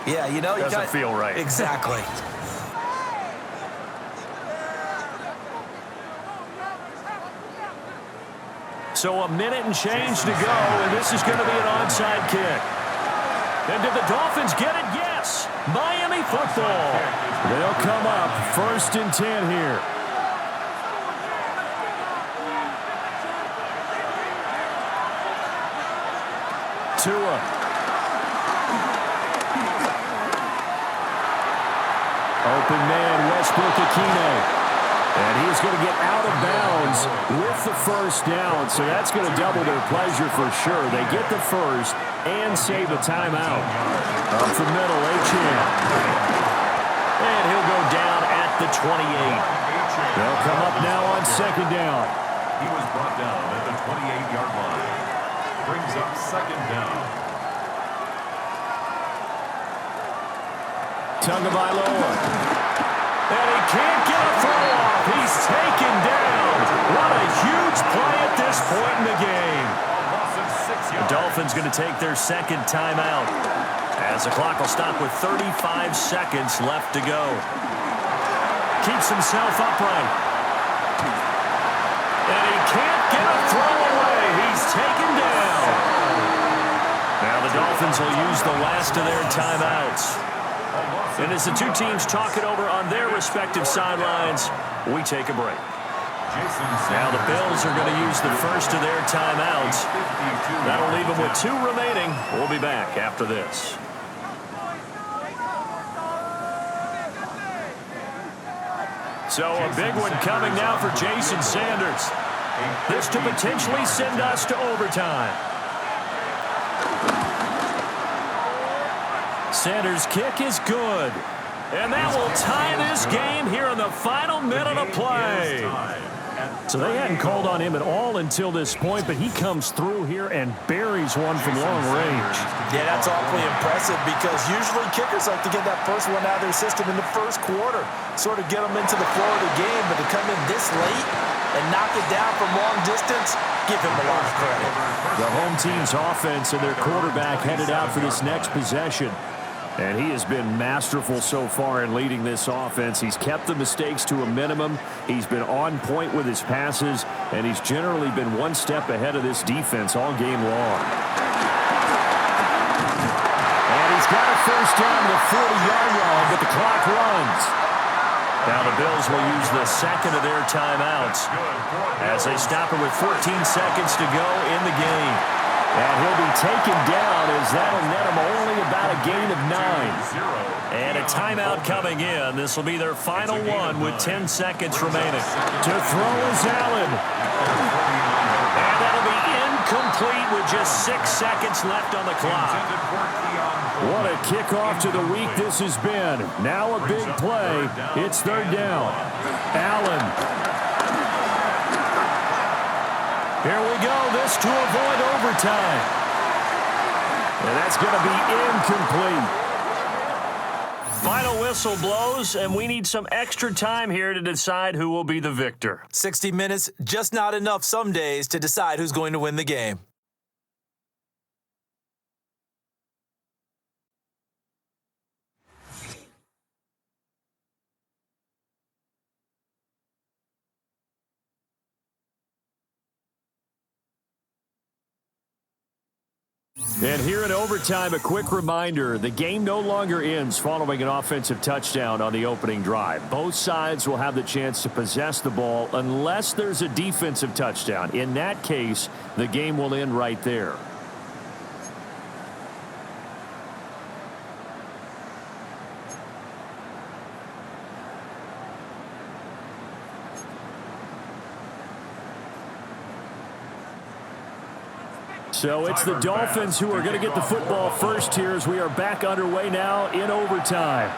yeah, you know, doesn't feel right. Exactly. So a minute and change to go, and this is going to be an onside kick. And did the Dolphins get it? Yes. Miami football. They'll come up first and 10 here. Tua. Open man, Westbrook-Ikhine. And he's going to get out of bounds with the first down, so that's going to double their pleasure for sure. They get the first and save a timeout. Up the middle, Achane. And he'll go down at the 28. They'll come up now on second down. He was brought down at the 28-yard line. Brings up second down. Tagovailoa. And he can't get a throw off. He's taken down. What a huge play at this point in the game. The Dolphins going to take their second timeout, as the clock will stop with 35 seconds left to go. Keeps himself upright. And he can't get a throw away. He's taken down. Now the Dolphins will use the last of their timeouts. And as the two teams talk it over on their respective sidelines, we take a break. Now the Bills are going to use the first of their timeouts. That'll leave them with 2 remaining. We'll be back after this. So a big one coming now for Jason Sanders. This to potentially send us to overtime. Sanders' kick is good. And that will tie this game here in the final minute of play. So they hadn't called on him at all until this point, but he comes through here and buries one from long range. Yeah, that's awfully impressive because usually kickers like to get that first one out of their system in the first quarter, sort of get them into the flow of the game, but to come in this late and knock it down from long distance, give him a lot of credit. The home team's offense and their quarterback headed out for this next possession. And he has been masterful so far in leading this offense. He's kept the mistakes to a minimum. He's been on point with his passes, and he's generally been one step ahead of this defense all game long. And he's got a first down to the 40-yard line, but the clock runs. Now the Bills will use the second of their timeouts as they stop it with 14 seconds to go in the game. And he'll be taken down as that'll net him only about a gain of 9. And a timeout coming in. This will be their final one with 10 seconds remaining. To throw is Allen. And that'll be incomplete. complete with just 6 seconds left on the clock. What a kickoff to the week this has been. Now a big play. It's third down. Allen. Here we go. This to avoid overtime. And that's going to be incomplete. Final whistle blows, and we need some extra time here to decide who will be the victor. 60 minutes, just not enough some days to decide who's going to win the game. And here in overtime, a quick reminder, the game no longer ends following an offensive touchdown on the opening drive. Both sides will have the chance to possess the ball unless there's a defensive touchdown. In that case, the game will end right there. So it's the Dolphins who are going to get the football first here as we are back underway now in overtime.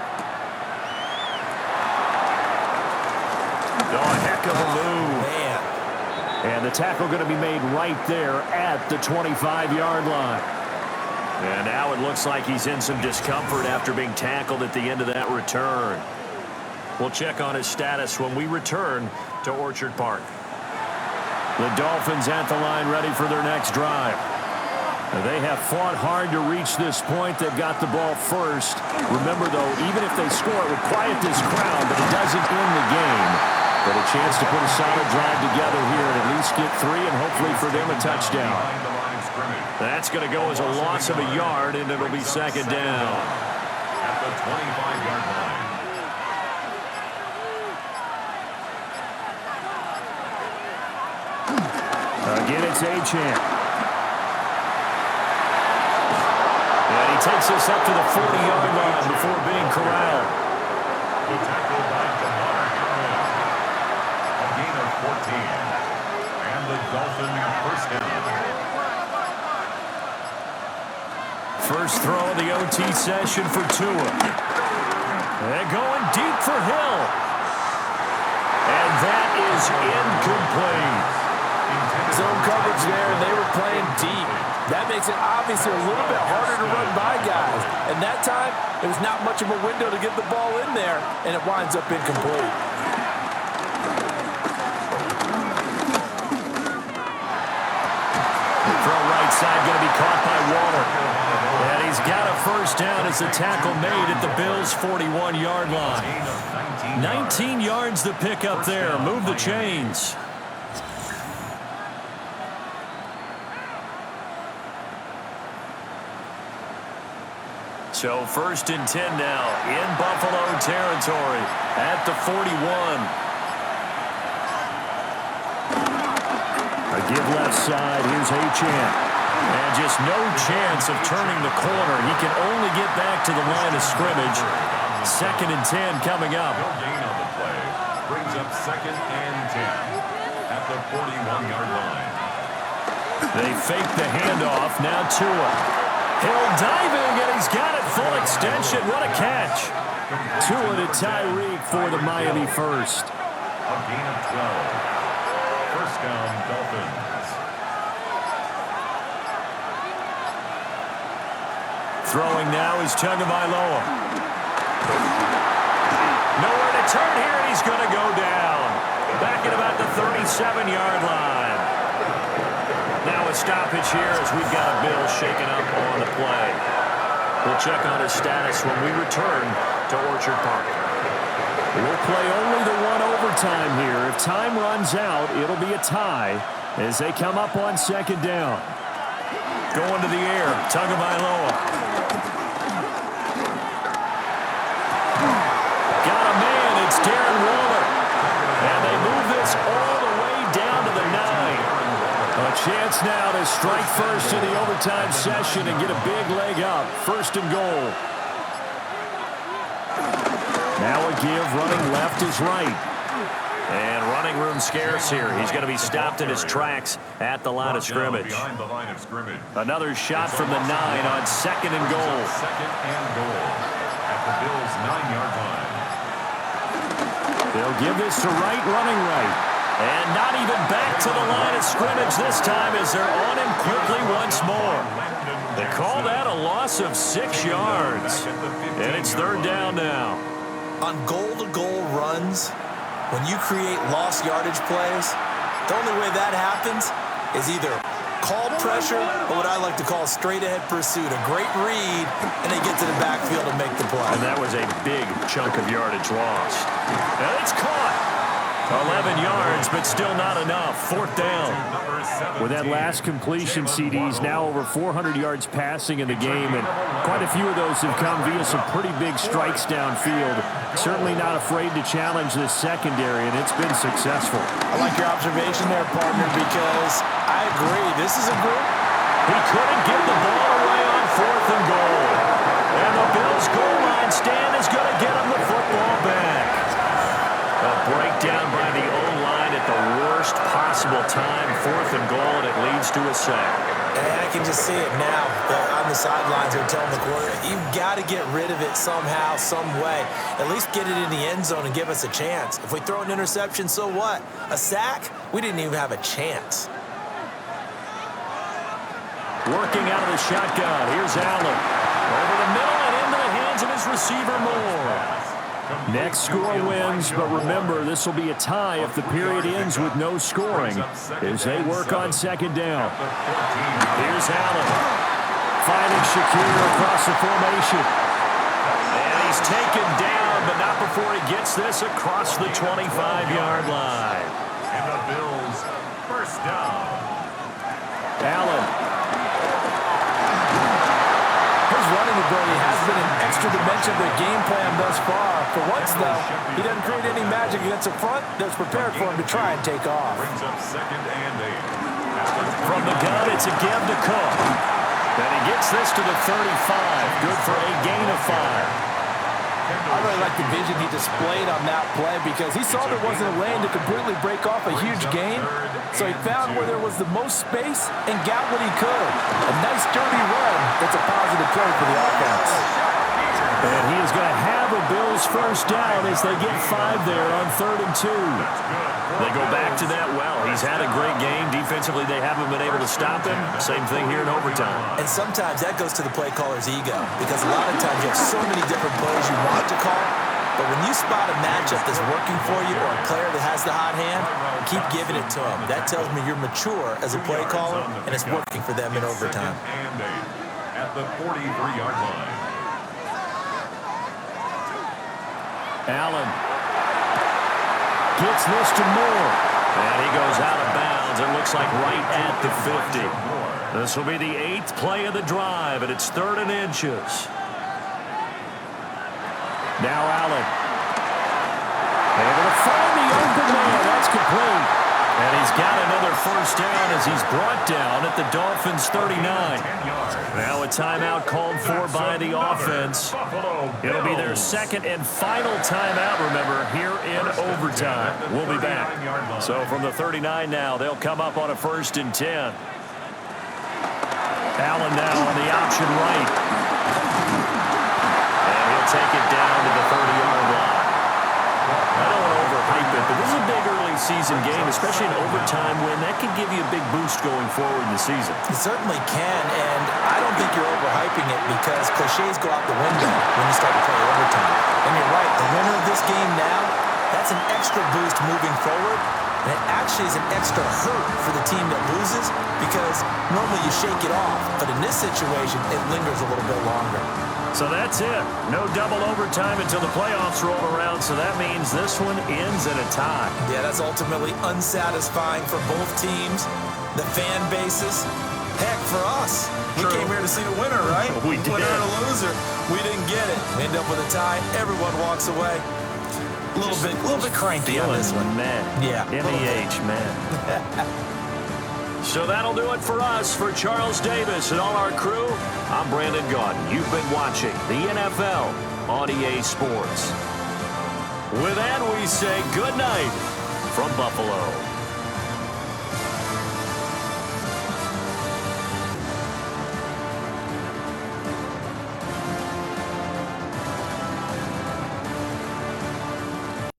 Oh, a heck of a move. Man. And the tackle going to be made right there at the 25-yard line. And now it looks like he's in some discomfort after being tackled at the end of that return. We'll check on his status when we return to Orchard Park. The Dolphins at the line ready for their next drive. They have fought hard to reach this point. They've got the ball first. Remember, though, even if they score, it would quiet this crowd, but it doesn't end the game. But a chance to put a solid drive together here and at least get 3 and hopefully for them a touchdown. That's going to go as a loss of a yard, and it'll be second down. At the 25-yard line. Again, it's Achane. And he takes us up to the 40-yard line before being corralled. The tackle by DeMar Hamlin. A gain of 14. And the Dolphins first down. First throw of the OT session for Tua. They're going deep for Hill. And that is incomplete. Zone coverage there, and they were playing deep. That makes it obviously a little bit harder to run by guys. And that time, there was not much of a window to get the ball in there, and it winds up incomplete. Throw right side going to be caught by Waller. And he's got a first down as the tackle made at the Bills' 41-yard line. 19 yards to pick up there. Move the chains. So first and 10 now in Buffalo territory at the 41. A give left side. Here's Achane. And just no chance of turning the corner. He can only get back to the line of scrimmage. Second and 10 coming up. No gain on the play. Brings up second and 10 at the 41-yard line. They fake the handoff. Now Tua. Hill diving, and he's got it full extension. What a catch. Tua to Tyreek for the Miami first. A gain of 12. First down, Dolphins. Throwing now is Tagovailoa. Nowhere to turn here, and he's going to go down. Back at about the 37-yard line. Now a stoppage here as we've got a Bill shaken up on the play. We'll check on his status when we return to Orchard Park. We'll play only the one overtime here. If time runs out, it'll be a tie as they come up on second down. Going to the air, Tagovailoa. Got a man, it's Darren Waller. And they move this all the way down to the 9. A chance now to strike first in the overtime session and get a big leg up. First and goal. Now a give, running left is right. And running room scarce here. He's going to be stopped in his tracks at the line of scrimmage. Another shot from the 9 on 2nd and goal. Second and goal at the Bills' 9-yard line. They'll give this to Wright, running right. And not even back to the line of scrimmage this time as they're on him quickly once more. They call that a loss of 6 yards. And it's 3rd down now. On goal-to-goal runs, when you create lost yardage plays, the only way that happens is either called pressure or what I like to call straight-ahead pursuit, a great read, and they get to the backfield and make the play. And that was a big chunk of yardage lost. And it's caught. 11 yards, but still not enough. 4th down. With that last completion, CD's now over 400 yards passing in the game, and quite a few of those have come via some pretty big strikes downfield. Certainly not afraid to challenge this secondary, and it's been successful. I like your observation there, partner, because I agree. This is a group. He couldn't get the ball away on 4th and goal. And the Bills' goal line stand is going to get him the football back. A breakdown by the O-line at the worst possible time. 4th and goal, and it leads to a sack. And I can just see it now. On the sidelines, they're telling the quarterback, you've got to get rid of it somehow, some way. At least get it in the end zone and give us a chance. If we throw an interception, so what? A sack? We didn't even have a chance. Working out of the shotgun. Here's Allen. Over the middle and into the hands of his receiver, Moore. Next score wins, but remember, this will be a tie if the period ends with no scoring as they work on 2nd down. Here's Allen. Finding Shakir across the formation. And he's taken down, but not before he gets this across the 25-yard line. And the Bills' 1st down. Allen. His running ability has been an extra dimension of their game plan thus far. For once, though, he doesn't create any magic against the front that's prepared for him to try and take off. Brings up 2nd and 8. From the gun, it's a give to Cook. And he gets this to the 35. Good for a gain of 5. I really like the vision he displayed on that play because he saw there wasn't a lane to completely break off a huge gain. So he found where there was the most space and got what he could. A nice dirty run that's a positive play for the offense. And he is going to have a Bills 1st down as they get 5 there on 3rd and 2. They go back to that well. He's had a great game. Defensively, they haven't been able to stop him. Same thing here in overtime. And sometimes that goes to the play caller's ego because a lot of times you have so many different plays you want to call, but when you spot a matchup that's working for you or a player that has the hot hand, keep giving it to him. That tells me you're mature as a play caller, and it's working for them in overtime. 2nd and 8 at the 43-yard line. Allen gets this to Moore. And he goes out of bounds. It looks like right at the 50. This will be the 8th play of the drive, and it's 3rd and inches. Now Allen. Able to find the open man. That's complete. And he's got another 1st down as he's brought down at the Dolphins' 39. Now a timeout called for by the offense. It'll be their 2nd and final timeout, remember, here in overtime. We'll be back. So from the 39 now, they'll come up on a 1st and 10. Allen now on the option right. And he'll take it down to the 30-yard line. I don't want to overhype it, but this is a big early season game, especially an overtime win. That can give you a big boost going forward in the season. It certainly can, and I don't think you're overhyping it because cliches go out the window when you start to play overtime. And you're right, the winner of this game now, that's an extra boost moving forward, and it actually is an extra hurt for the team that loses because normally you shake it off, but in this situation, it lingers a little bit longer. So that's it. No double overtime until the playoffs roll around, so that means this one ends in a tie. Yeah, that's ultimately unsatisfying for both teams, the fan bases. Heck, for us, we came here to see the winner, right? We did. Winner and a loser. We didn't get it. We end up with a tie. Everyone walks away. A little bit cranky on this one. Man. Yeah. MEH, man. So that'll do it for us. For Charles Davis and all our crew, I'm Brandon Gaudin. You've been watching the NFL on EA Sports. With that, we say good night from Buffalo.